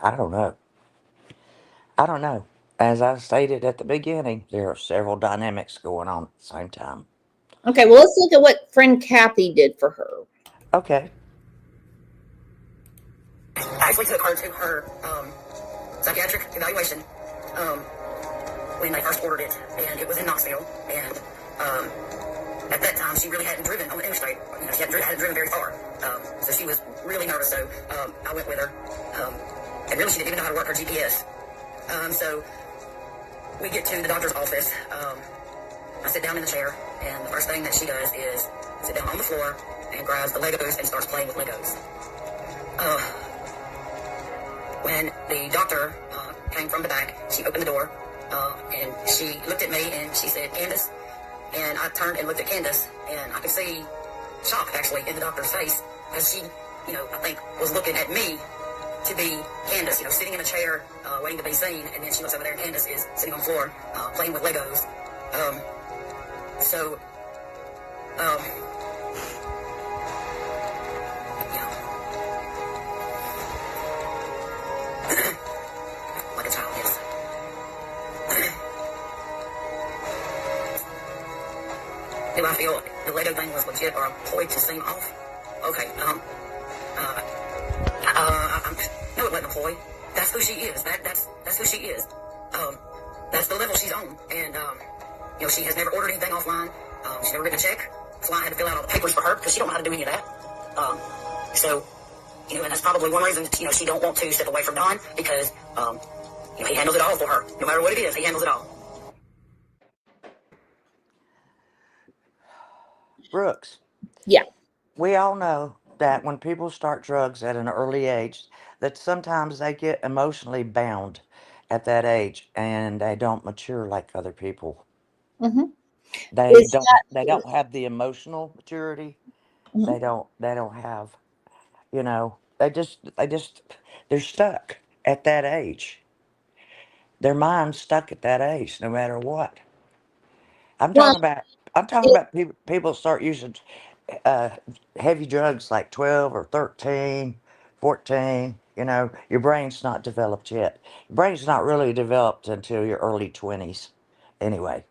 don't know. I don't know. As I stated at the beginning, there are several dynamics going on at the same time. Okay, well, let's look at what friend Kathy did for her. Okay. I actually took her to her psychiatric evaluation when they first ordered it, and it was in Knoxville. And at that time, she really hadn't driven on the interstate. She hadn't driven very far, so she was really nervous. So I went with her, and really, she didn't even know how to work her GPS. So we get to the doctor's office. I sit down in the chair, and the first thing that she does is sit down on the floor and grabs the Legos and starts playing with Legos. When the doctor came from the back, she opened the door, and she looked at me and she said, "Candace." And I turned and looked at Candace, and I could see shock actually in the doctor's face, because she, I think was looking at me to be Candace, sitting in a chair, waiting to be seen, and then she looks over there and Candace is sitting on the floor, playing with Legos. So, yeah. Like a child, yes. Do I feel the Lego thing was legit or a ploy to seem off? Okay, no, it wasn't a ploy. That's who she is. That's who she is. That's the level she's on. And, she has never ordered anything offline. She's never written a check. So I had to fill out all the papers for her because she don't know how to do any of that. So, and that's probably one reason, she don't want to step away from Don because, he handles it all for her. No matter what it is, he handles it all. Brooks. Yeah. We all know that when people start drugs at an early age, that sometimes they get emotionally bound at that age and they don't mature like other people. Mm-hmm. They Is don't that they don't have the emotional maturity. Mhm. They don't have, they're stuck at that age. Their mind's stuck at that age no matter what. I'm Well, talking about it, people start using uh, heavy drugs like 12 or 13, 14. Your brain's not developed yet. Your brain's not really developed until your early 20s. Anyway,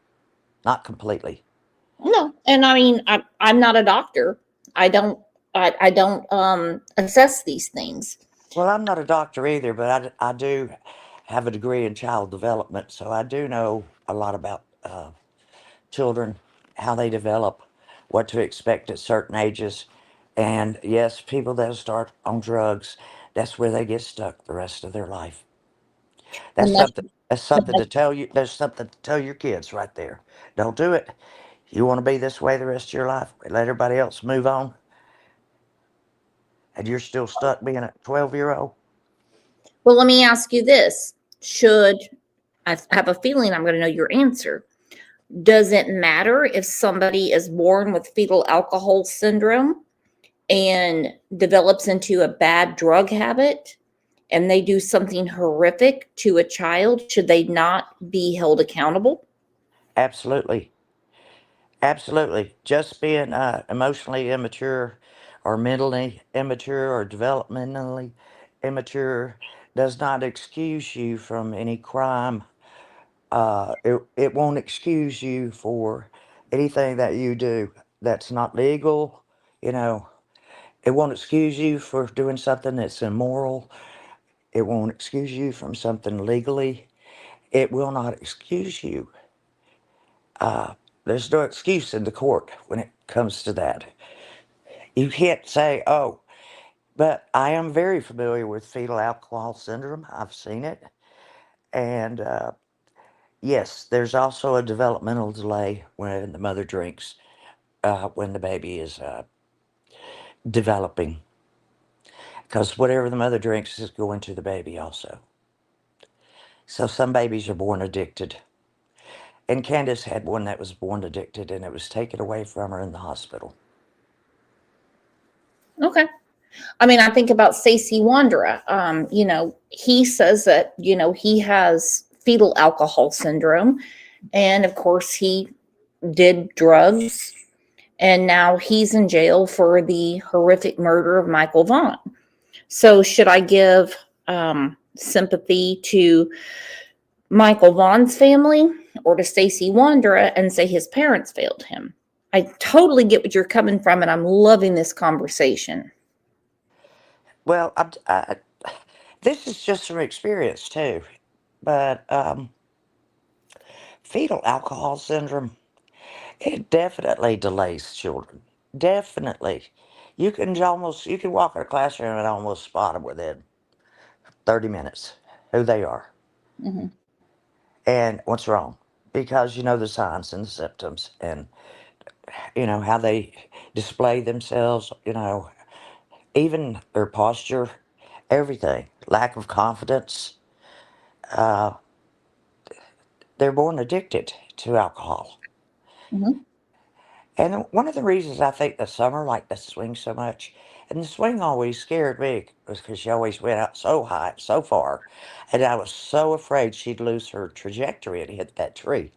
not completely. no, and I mean, I'm not a doctor. I don't, I don't assess these things. Well, I'm not a doctor either, but I do have a degree in child development, so I do know a lot about children, how they develop, what to expect at certain ages. And yes, people that start on drugs, that's where they get stuck the rest of their life. That's And that's, something. That's something to tell you. There's something to tell your kids right there. Don't do it. You want to be this way the rest of your life? Let everybody else move on, and you're still stuck being a 12-year-old. well, let me ask you this: should I have a feeling I'm going to know your answer? Does it matter if somebody is born with fetal alcohol syndrome and develops into a bad drug habit and they do something horrific to a child? Should they not be held accountable? Absolutely, absolutely. Just being emotionally immature, or mentally immature, or developmentally immature does not excuse you from any crime. It won't excuse you for anything that you do that's not legal. You know, it won't excuse you for doing something that's immoral. It won't excuse you from something legally. It will not excuse you. There's no excuse in the court when it comes to that. You can't say, oh, but I am very familiar with fetal alcohol syndrome. I've seen it. And yes, there's also a developmental delay when the mother drinks, when the baby is developing. Because whatever the mother drinks is going to the baby also. So some babies are born addicted. And Candace had one that was born addicted, and it was taken away from her in the hospital. Okay. I mean, I think about Stacey Wandera. He says that, he has fetal alcohol syndrome. And of course, he did drugs. And now he's in jail for the horrific murder of Michael Vaughn. So, should I give sympathy to Michael Vaughn's family or to Stacey Wandera and say his parents failed him? I totally get what you're coming from, and I'm loving this conversation. Well, this is just from experience too, but fetal alcohol syndrome, it definitely delays children. Definitely. You can walk in a classroom and almost spot them within 30 minutes who they are Mm-hmm. and what's wrong, because you know the signs and the symptoms, and how they display themselves, even their posture, everything, lack of confidence. They're born addicted to alcohol. Mm-hmm. And one of the reasons I think the summer like to swing so much And the swing always scared me because she always went out so high, so far. And I was so afraid she'd lose her trajectory and hit that tree.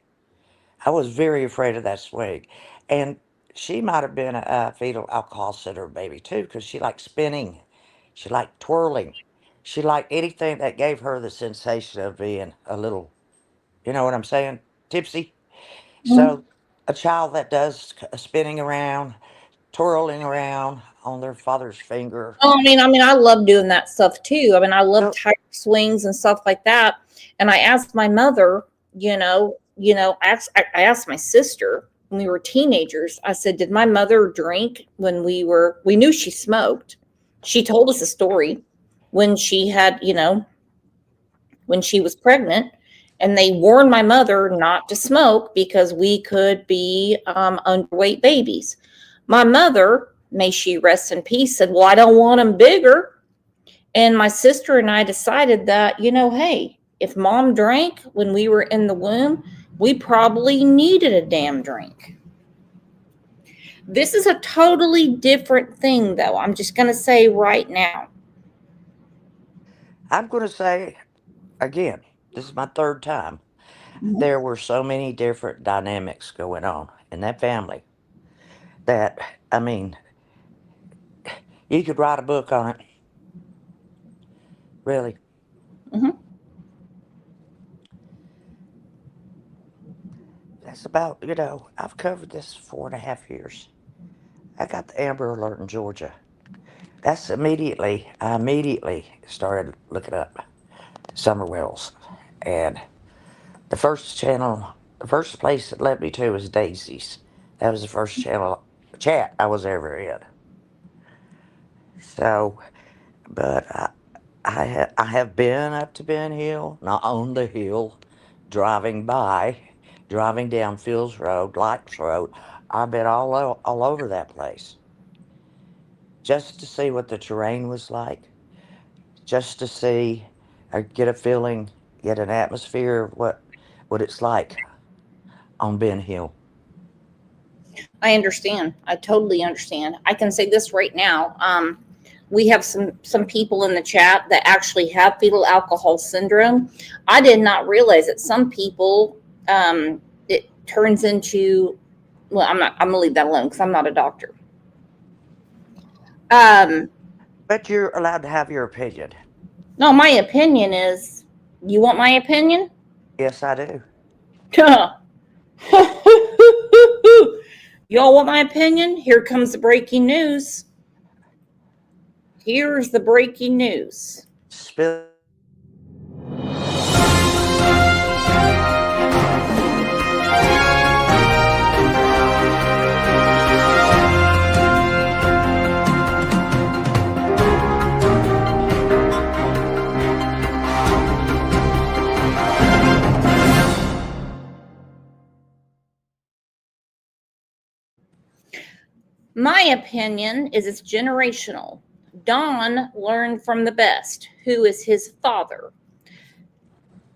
I was very afraid of that swing. And she might have been a fetal alcohol syndrome baby too, because she liked spinning. She liked twirling. She liked anything that gave her the sensation of being a little, you know what I'm saying, tipsy. So a child that does spinning around, twirling around on their father's finger. Oh, I love doing that stuff too. I love Yep. tiger swings and stuff like that. And I asked my mother, I asked my sister when we were teenagers. I said, "Did my mother drink when we knew she smoked?" She told us a story when she had, when she was pregnant, and they warned my mother not to smoke because we could be underweight babies. My mother, may she rest in peace, said, "Well, I don't want them bigger." And my sister and I decided that, hey, if mom drank when we were in the womb, we probably needed a damn drink. This is a totally different thing, though. I'm just going to say right now. I'm going to say, again, this is my third time. There were so many different dynamics going on in that family that, you could write a book on it. Really. Mhm. That's about, I've covered this 4.5 years. I got the Amber Alert in Georgia. I immediately started looking up summer wells. And the first place it led me to was Daisy's. That was the first chat I was ever in. So, but I have been up to Ben Hill, not on the hill, driving down Fields Road, Lights Road. I've been all over that place just to see what the terrain was like, just to see, get a feeling, get an atmosphere of what it's like on Ben Hill. I understand. I totally understand. I can say this right now. We have some people in the chat that actually have fetal alcohol syndrome. I did not realize that some people, it turns into, well, I'm going to leave that alone because I'm not a doctor. But you're allowed to have your opinion. No, my opinion is, you want my opinion? Yes, I do. Y'all want my opinion? Here comes the breaking news. Here's the breaking news. Spill. My opinion is it's generational. Don learned from the best, who is his father.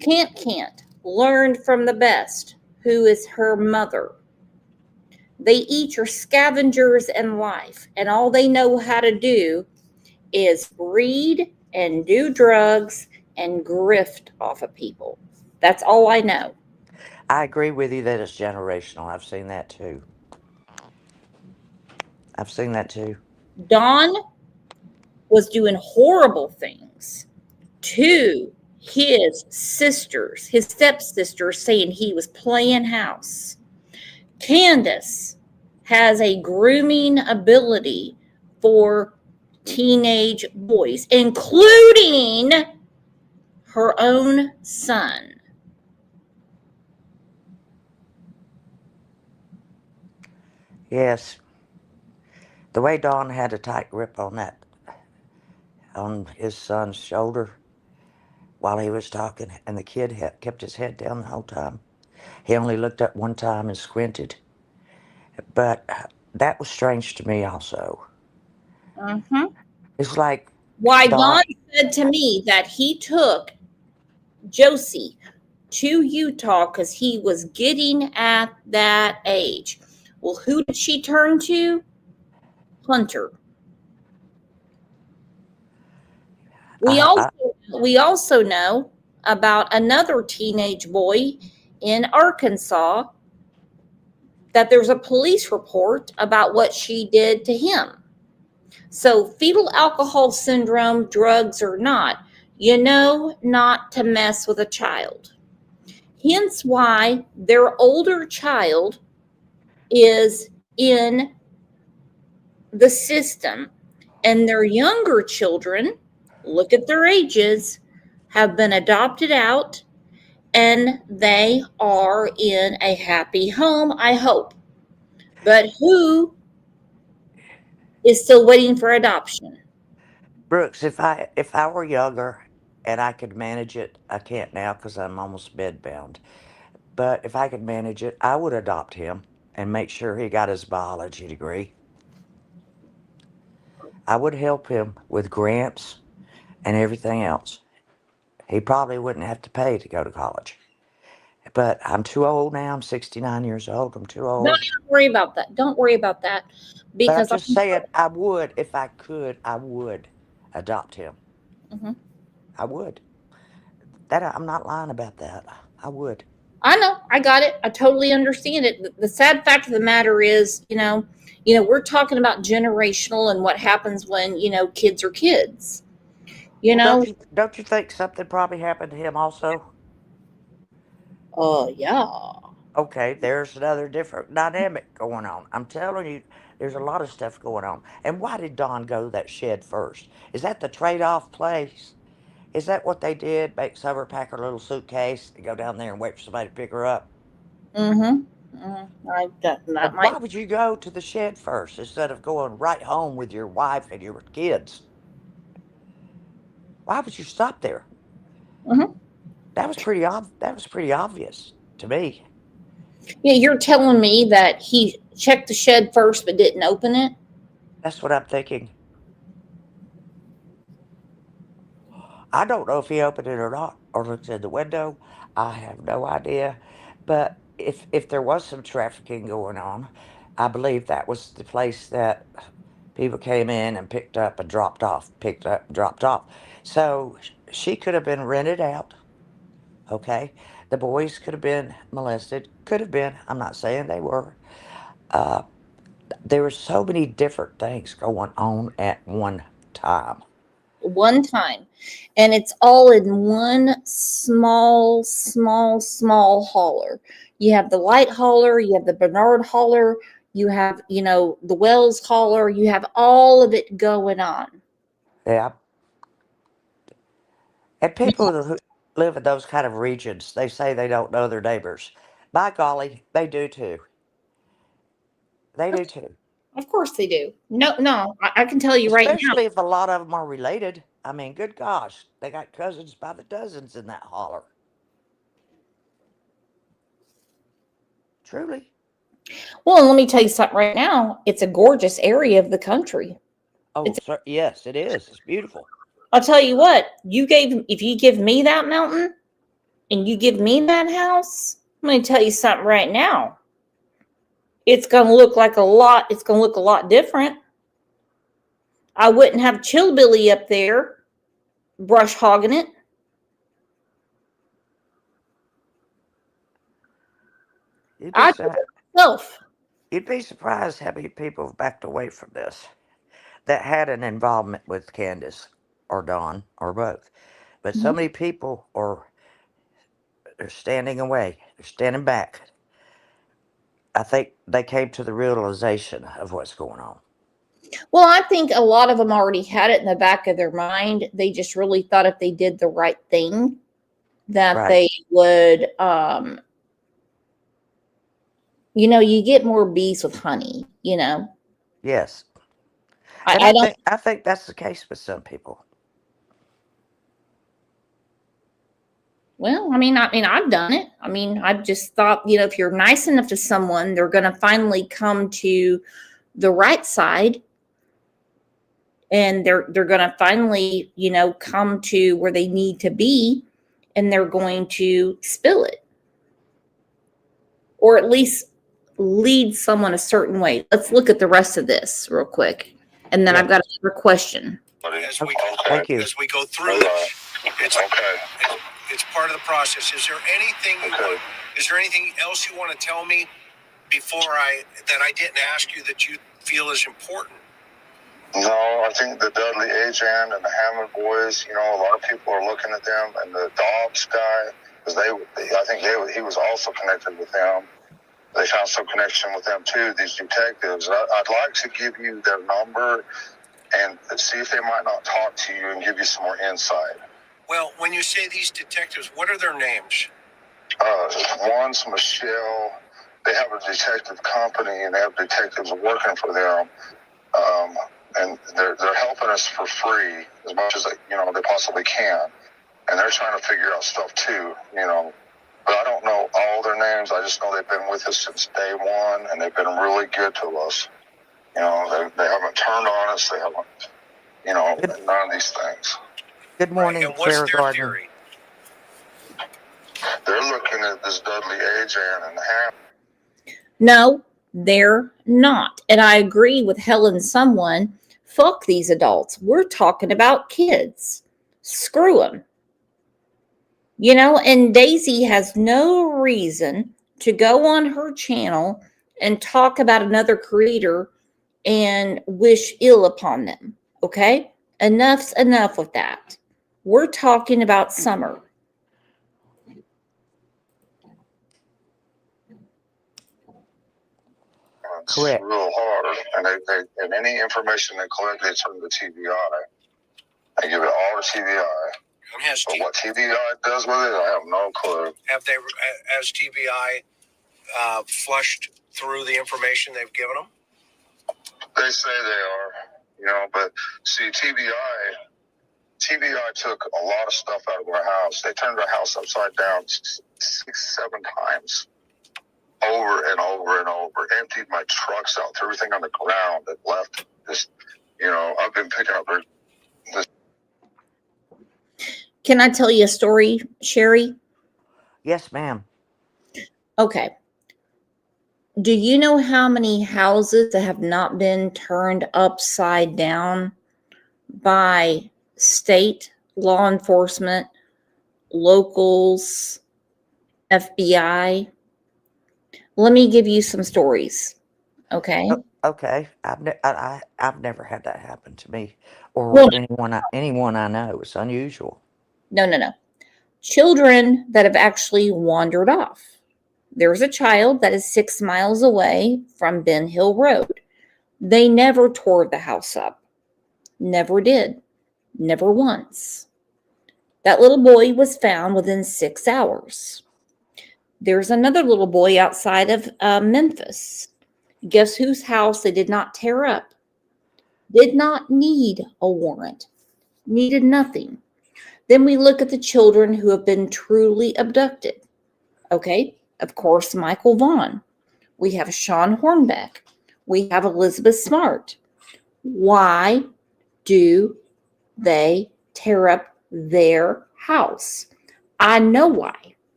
Can't learned from the best, who is her mother. They each are scavengers in life, and all they know how to do is read and do drugs and grift off of people. That's all I know. I agree with you that it's generational. I've seen that too. Don was doing horrible things to his sisters, his stepsisters, saying he was playing house. Candace has a grooming ability for teenage boys, including her own son. Yes. The way Don had a tight grip on his son's shoulder while he was talking, and the kid kept his head down the whole time. He only looked up one time and squinted. But that was strange to me also. Mm-hmm. It's like why Don said to me that he took Josie to Utah because he was getting at that age. Well, who did she turn to? Hunter. We I, I, also know about another teenage boy in Arkansas that there's a police report about what she did to him. So fetal alcohol syndrome, drugs or not, you know not to mess with a child. Hence why their older child is in the system and their younger children, look at their ages, have been adopted out and they are in a happy home, I hope. But who is still waiting for adoption? Brooks, if I were younger and I could manage it, I can't now because I'm almost bedbound. But if I could manage it, I would adopt him and make sure he got his biology degree. I would help him with grants and everything else. He probably wouldn't have to pay to go to college. But I'm too old now. I'm 69 years old. I'm too Don't old. even worry about that. Don't worry about that But I'm because just saying, I would, if I could, I would adopt him. Mhm. I would. I'm not lying about that. I would. I know, I got it. I totally understand it. The sad fact of the matter is, we're talking about generational and what happens when, kids are kids. You Well, know, don't you think something probably happened to him also? oh yeah. Okay, there's another different dynamic going on. I'm telling you, there's a lot of stuff going on. And why did Dawn go to that shed first? Is that the trade-off place? Is that what they did? Make Summer pack her little suitcase and go down there and wait for somebody to pick her up? That Why might. would you go to the shed first instead of going right home with your wife and your kids? Why would you stop there? Mhm. That was pretty obvious to me. Yeah, you're telling me that he checked the shed first but didn't open it? That's what I'm thinking. I don't know if he opened it or not, or looked in the window. I have no idea. But if there was some trafficking going on, I believe that was the place that people came in and picked up and dropped off, picked up and dropped off. So she could have been rented out. Okay, the boys could have been molested. Could have been. I'm not saying they were. Uh, there were so many different things going on at one time. One time. And it's all in one small holler. You have the light holler, you have the Bernard holler, you have, the Wells holler, you have all of it going on. Yeah. And people who live in those kind of regions, they say they don't know their neighbors. By golly, they do too. They do too. Of course they do. No, I can tell you right now. Especially if a lot of them are related. I mean, good gosh, they got cousins by the dozens in that holler. Truly. Well, let me tell you something right now. It's a gorgeous area of the country. Oh, sir, yes, it is. It's beautiful. I'll tell you what, if you give me that mountain and you give me that house, I'm going to tell you something right now. It's going to look a lot different. I wouldn't have Chillbilly up there brush hogging it. You'd be surprised how many people have backed away from this that had an involvement with Candace or Dawn or both. But so many people they're standing away. They're standing back. I think they came to the realization of what's going on. Well, I think a lot of them already had it in the back of their mind. They just really thought if they did the right thing, that they would, you get more bees with honey, Yes. I think that's the case with some people. Well, I've done it. I've just thought, if you're nice enough to someone, they're going to finally come to the right side, and they're going to finally, come to where they need to be, and they're going to spill it, or at least lead someone a certain way. Let's look at the rest of this real quick, and then I've got another question. as we Thank you. as we go through this. It's part of the process. Is there anything is there anything else you want to tell me before that I didn't ask you that you feel is important? No, I think the Dudley agent and the Hammond boys, you know, a lot of people are looking at them, and the Dobbs guy, because I think he was also connected with them. They found some connection with them too, these detectives. I'd like to give you their number and see if they might not talk to you and give you some more insight. Well, when you say these detectives, what are their names? One's Michelle. They have a detective company, and they have detectives working for them. And they're helping us for free as much as they possibly can. And they're trying to figure out stuff too, you know. But I don't know all their names. I just know they've been with us since day one, and they've been really good to us. You know, they haven't turned on us. They haven't, none of these things. Good morning, and what's Sarah their Gardner. theory? They're looking at this Dudley agent and Ham. No, they're not. And I agree with Helen Someone. Fuck these adults. We're talking about kids. Screw them. You know, and Daisy has no reason to go on her channel and talk about another creator and wish ill upon them. Okay? Enough's enough with that. We're talking about Summer. It's Correct. real hard. And any information they collect, they turn to TBI. They give it all to TBI. But what TBI does with it, I have no clue. Has TBI flushed through the information they've given them? They say they are, but see, TBI took a lot of stuff out of our house. They turned our house upside down 6-7 times, over and over and over. Emptied my trucks out, threw everything on the ground, and left this. I've been picking up this. Can I tell you a story, Sherry? Yes, ma'am. Okay. Do you know how many houses that have not been turned upside down by state law enforcement, locals, FBI? Let me give you some stories. Okay. Okay. I've never had that happen to me or Well, anyone I know. It's unusual. No. Children that have actually wandered off. There's a child that is 6 miles away from Ben Hill Road. They never tore the house up. Never did. Never once. That little boy was found within 6 hours. There's another little boy outside of Memphis. Guess whose house they did not tear up? Did not need a warrant. Needed nothing. Then we look at the children who have been truly abducted. Okay, of course, Michael Vaughn. We have Sean Hornbeck. We have Elizabeth Smart. Why do they tear up their house? I know why.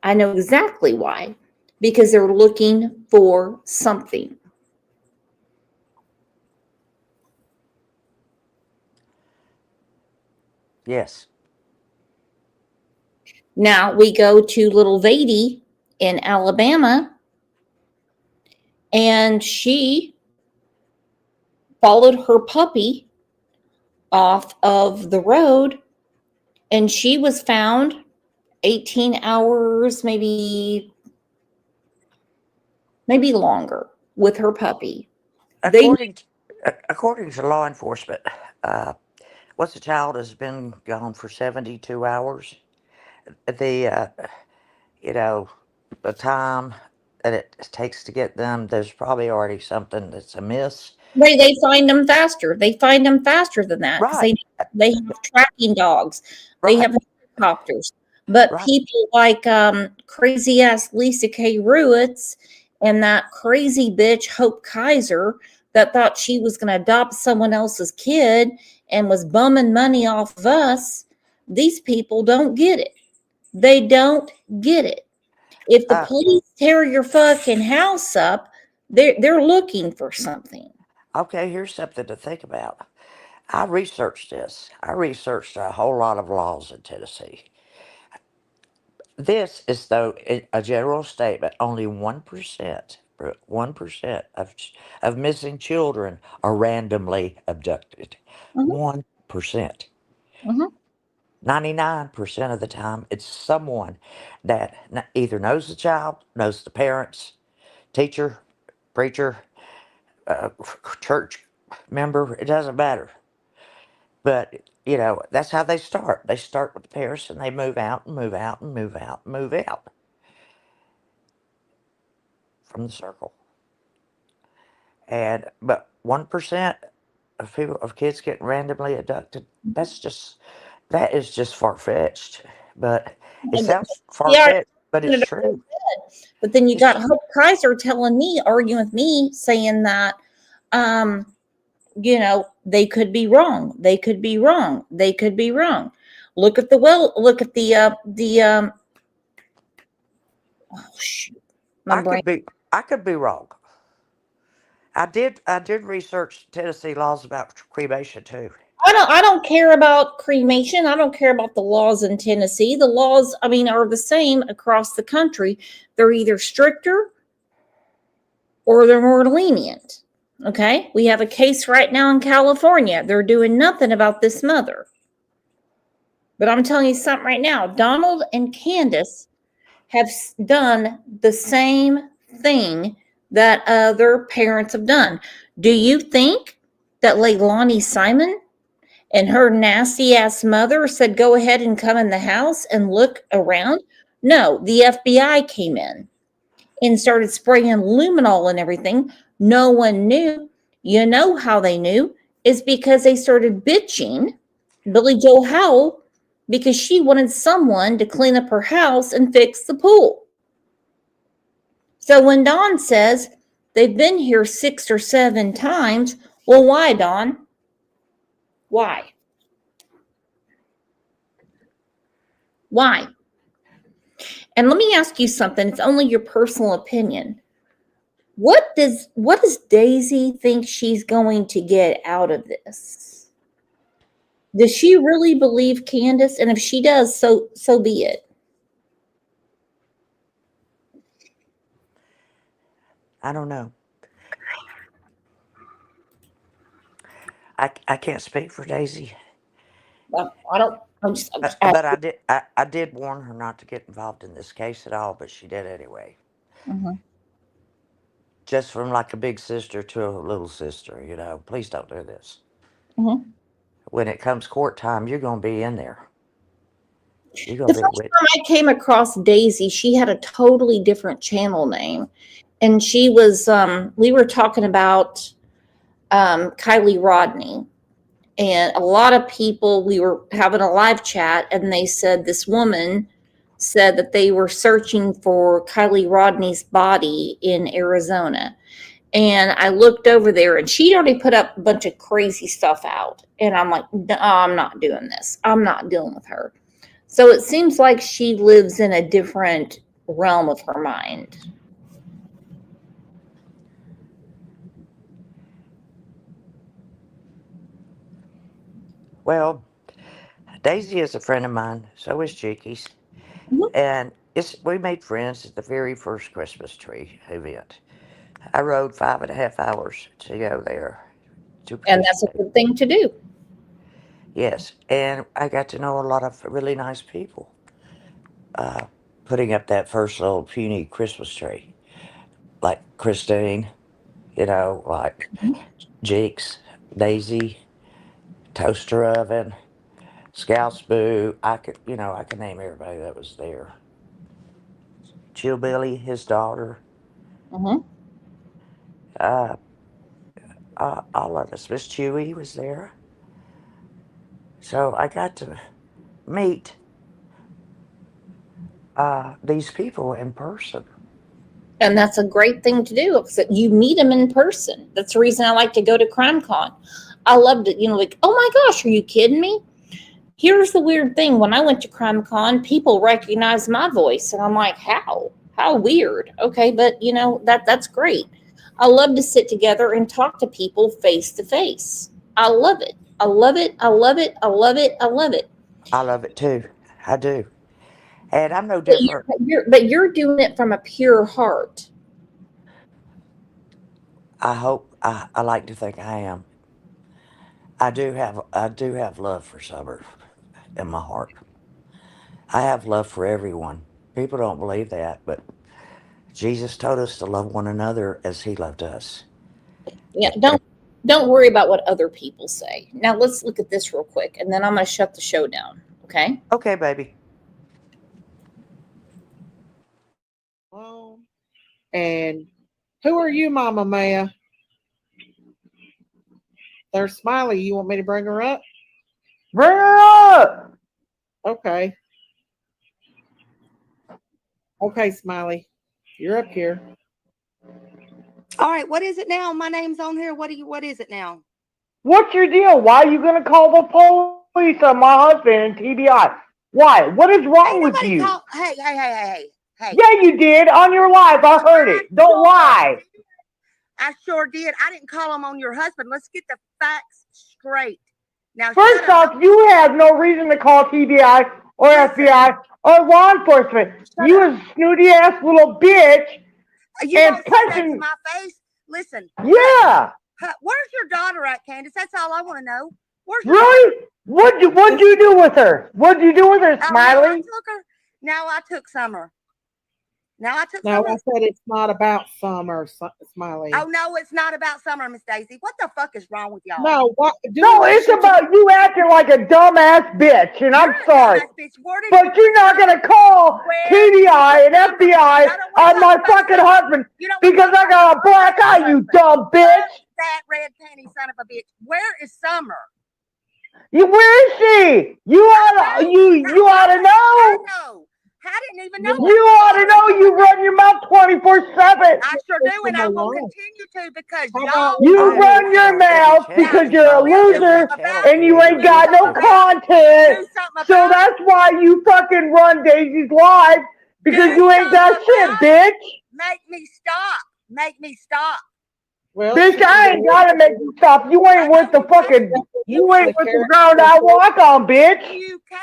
I know exactly why. Because they're looking for something. Yes. Now we go to little Vady in Alabama, and she followed her puppy off of the road, and she was found 18 hours, maybe longer, with her puppy. According to law enforcement, once a child has been gone for 72 hours, the time that it takes to get them, there's probably already something that's amiss. They find them faster. They find them faster than that. Right. They have tracking dogs. Right. They have helicopters. But Right. people like crazy ass Lisa K. Ruitz and that crazy bitch Hope Kaiser that thought she was going to adopt someone else's kid and was bumming money off of us. These people don't get it. They don't get it. If the police tear your fucking house up, they're looking for something. Okay, here's something to think about. I researched this. I researched a whole lot of laws in Tennessee. This is, though, a general statement. Only 1% of missing children are randomly abducted. Mhm. 1%. Mhm. 99% of the time, it's someone that either knows the child, knows the parents, teacher, preacher, church member. It doesn't matter. But, that's how they start. They start with the parents and they move out and move out and move out and move out from the circle. But 1% of kids get randomly abducted, that is just far-fetched. But it sounds Yeah, far-fetched, but it's true. but then you got Hope Kaiser arguing with me, saying that, they could be wrong. They could be wrong. They could be wrong. Look at oh shoot, my brain. I could be wrong. I did research Tennessee laws about cremation too. I don't care about cremation. I don't care about the laws in Tennessee. The laws, are the same across the country. They're either stricter or they're more lenient. Okay? We have a case right now in California. They're doing nothing about this mother. But I'm telling you something right now. Donald and Candace have done the same thing that other parents have done. Do you think that Leilani Simon and her nasty ass mother said, go ahead and come in the house and look around? No, the FBI came in and started spraying luminol and everything. No one knew. You know how they knew is because they started bitching Billy Joe Howell because she wanted someone to clean up her house and fix the pool. So when Dawn says they've been here 6 or 7 times, well, why, Dawn? Why? Why? And let me ask you something. It's only your personal opinion. What does Daisy think she's going to get out of this? Does she really believe Candace? And if she does, so be it. I don't know. I can't speak for Daisy. I don't. But I did warn her not to get involved in this case at all, but she did anyway. Mm-hmm. Just from like a big sister to a little sister, please don't do this. Mm-hmm. When it comes court time, you're going to be in there. The first time I came across Daisy, she had a totally different channel name. And she was, we were talking about Kylie Rodney. And a lot of people, we were having a live chat, and they said this woman said that they were searching for Kylie Rodney's body in Arizona. And I looked over there, and she'd already put up a bunch of crazy stuff out. And I'm like, no, I'm not doing this. I'm not dealing with her. So it seems like she lives in a different realm of her mind. Well, Daisy is a friend of mine. So is Cheeky's. Mm-hmm. And we made friends at the very first Christmas tree event. I rode 5.5 hours to go there. And that's a good thing to do. Yes. And I got to know a lot of really nice people putting up that first little puny Christmas tree. Like Christine, like Jeeks, Daisy, Toaster Oven, Scouts Boo. I could name everybody that was there. Chill Billy, his daughter. Mm-hmm. All of us. Miss Chewy was there. So I got to meet these people in person. And that's a great thing to do, because you meet them in person. That's the reason I like to go to CrimeCon. I loved it. Like, oh my gosh, are you kidding me? Here's the weird thing. When I went to CrimeCon, people recognized my voice. And I'm like, how? How weird. Okay, but that's great. I love to sit together and talk to people face to face. I love it. I love it. I love it. I love it. I love it. I love it too. I do. And I'm no But different. you're doing it from a pure heart. I hope I like to think I am. I do have love for Summer in my heart. I have love for everyone. People don't believe that, but Jesus told us to love one another as he loved us. Yeah, don't worry about what other people say. Now let's look at this real quick, and then I'm gonna shut the show down. Okay? Okay, baby. Well, and who are you, Mama Maya? There's Smiley. You want me to bring her up? Bring her up. Okay. Okay, Smiley. You're up here. All right, what is it now? My name's on here. What is it now? What's your deal? Why are you going to call the police on my husband and TBI? Why? What is wrong with you? Hey. Yeah, you did. On your live. I heard it. Don't lie. I sure did. I didn't call him on your husband. Let's get the facts straight. Now, First off, you have no reason to call TBI or FBI or law enforcement. You a snooty ass little bitch. You and don't say that to pressing. my face. Listen. Yeah. Where's your daughter at, Candace? That's all I want to know. Where's your Really? What'd you do with her? What'd you do with her, Smiley? Now I took Summer. No, I said it's not about Summer, Smiley. Oh, no, it's not about Summer, Miss Daisy. What the fuck is wrong with y'all? No, it's about you acting like a dumbass bitch, and I'm sorry. But you're not going to call TDI and FBI on my fucking husband because I got a black eye, you dumb bitch. That red panty son of a bitch. Where is Summer? Where is she? You ought to know. I didn't even know. You ought to know. You run your mouth 24/7. I sure do, and I will continue to because y'all. You run your mouth because you're a loser and you ain't got no content. So that's why you fucking run Daisy's live because you ain't got shit, bitch. Make me stop. Make me stop. Well, bitch, I ain't gotta make you stop. You ain't worth the fucking. You ain't worth the ground I walk on, bitch. You can't.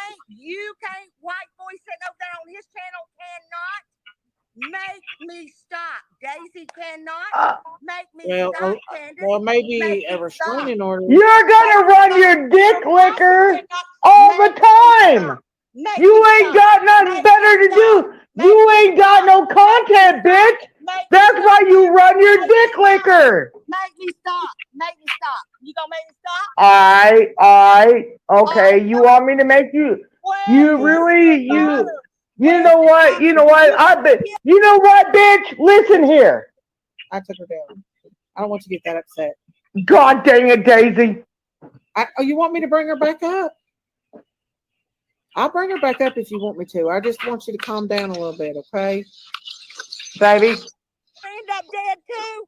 White boy sitting over there on his channel cannot make me stop. Daisy cannot make me stop. Candace. Well, maybe a restraining order. You're gonna run your dick liquor all the time. You ain't got nothing better to do. You ain't got no content, bitch. That's why you run your dick liquor. Make me stop. Make me stop. You gonna make me stop? All right. Okay. You want me to make you? You really, you know what? I bet. You know what, bitch? Listen here. I took her down. I don't want you to get that upset. God dang it, Daisy. You want me to bring her back up? I'll bring her back up if you want me to. I just want you to calm down a little bit, okay? Baby. End up dead too.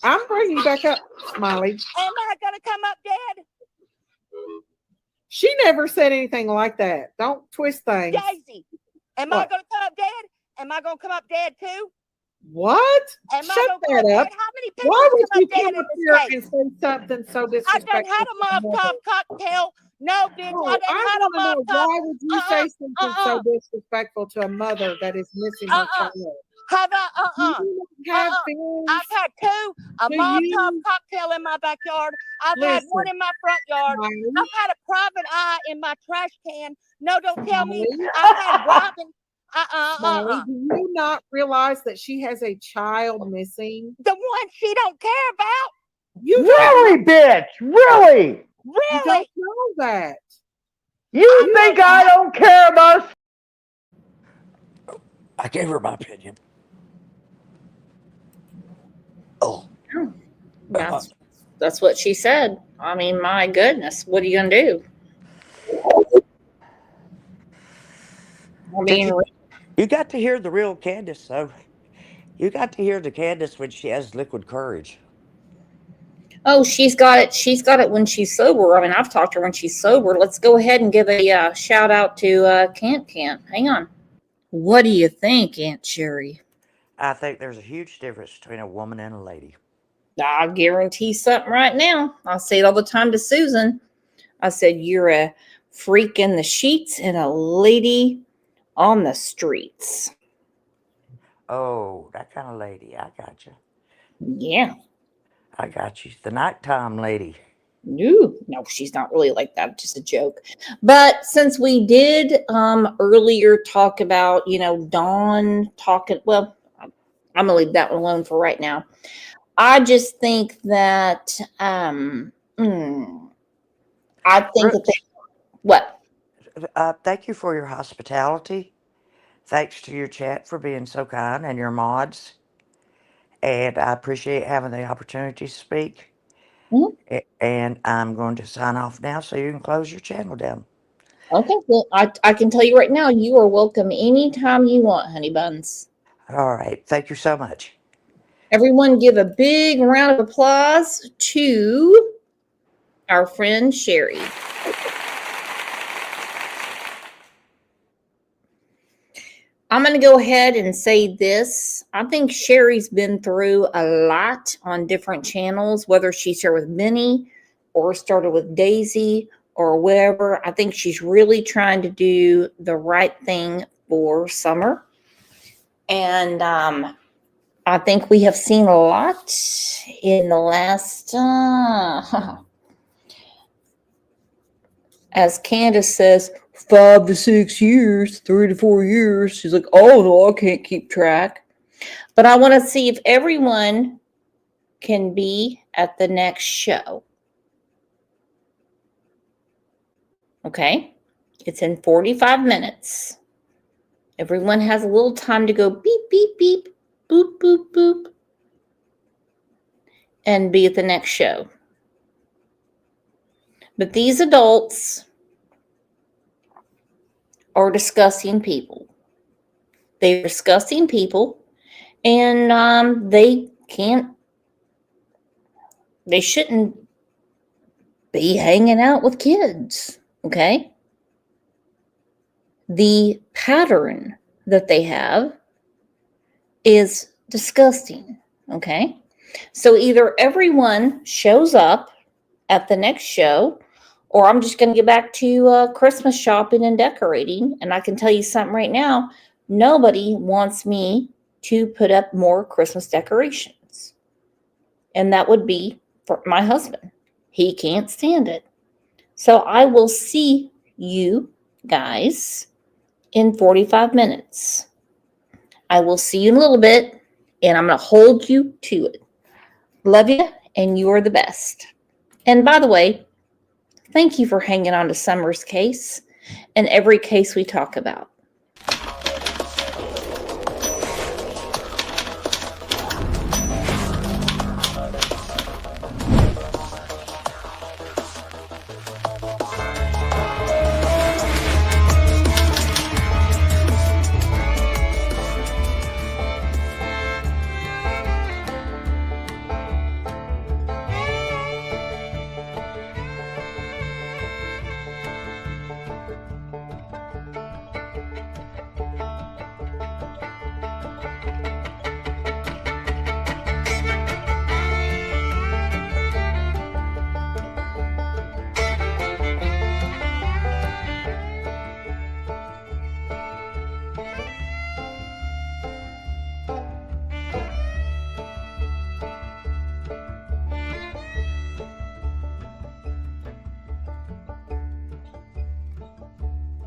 I'm bringing you back up, Smiley. Am I gonna come up dead? She never said anything like that. Don't twist things. Daisy, am I gonna come up dead? Am I gonna come up dead too? What? Shut that up. How many people Why would you come come up here and say something so disrespectful? I done had a Molotov cocktail. No, bitch, I done had a Molotov. Why would you say something so disrespectful to a mother that is missing her child? Have I've had two, a Molotov cocktail in my backyard. I've had one in my front yard. I've had a private eye in my trash can. No, don't tell me. I've had Robin. Smiley, do you not realize that she has a child missing? The one she don't care about. You really, bitch? Really? You don't know that. You think I don't care about? I gave her my opinion. Oh. That's what she said. I mean, my goodness, what are you gonna do? I mean, you got to hear the real Candace, though. You got to hear the Candace when she has liquid courage. oh, she's got it. She's got it when she's sober. I mean, I've talked to her when she's sober. Let's go ahead and give a shout out to Can't. Hang on. What do you think, Aunt Sherry? I think there's a huge difference between a woman and a lady. I guarantee something right now. I say it all the time to Susan. I said, you're a freak in the sheets and a lady on the streets. Oh, that kind of lady. I got you. Yeah. I got you. The nighttime lady. No, she's not really like that. Just a joke. But since we did earlier talk about, Dawn talking, well, I'm gonna leave that one alone for right now. I just think that I think that what? Thank you for your hospitality. Thanks to your chat for being so kind and your mods. And I appreciate having the opportunity to speak. And I'm going to sign off now so you can close your channel down. Okay, well, I can tell you right now, you are welcome anytime you want, honey buns. All right. Thank you so much. Everyone give a big round of applause to our friend Sherry. I'm going to go ahead and say this. I think Sherry's been through a lot on different channels, whether she started with Minnie or started with Daisy or whatever. I think she's really trying to do the right thing for Summer. And I think we have seen a lot in the last, as Candace says, 5 to 6 years, 3 to 4 years. She's like, oh, no, I can't keep track. But I want to see if everyone can be at the next show. Okay? It's in 45 minutes. Everyone has a little time to go beep, beep, beep, boop, boop, boop, and be at the next show. But these adults are disgusting people. They're disgusting people, and they shouldn't be hanging out with kids, okay? The pattern that they have is disgusting, okay? So either everyone shows up at the next show, or I'm just going to get back to Christmas shopping and decorating. And I can tell you something right now. Nobody wants me to put up more Christmas decorations. And that would be for my husband. He can't stand it. So I will see you guys in 45 minutes. I will see you in a little bit, and I'm going to hold you to it. Love you, and you are the best. And by the way, thank you for hanging on to Summer's case and every case we talk about.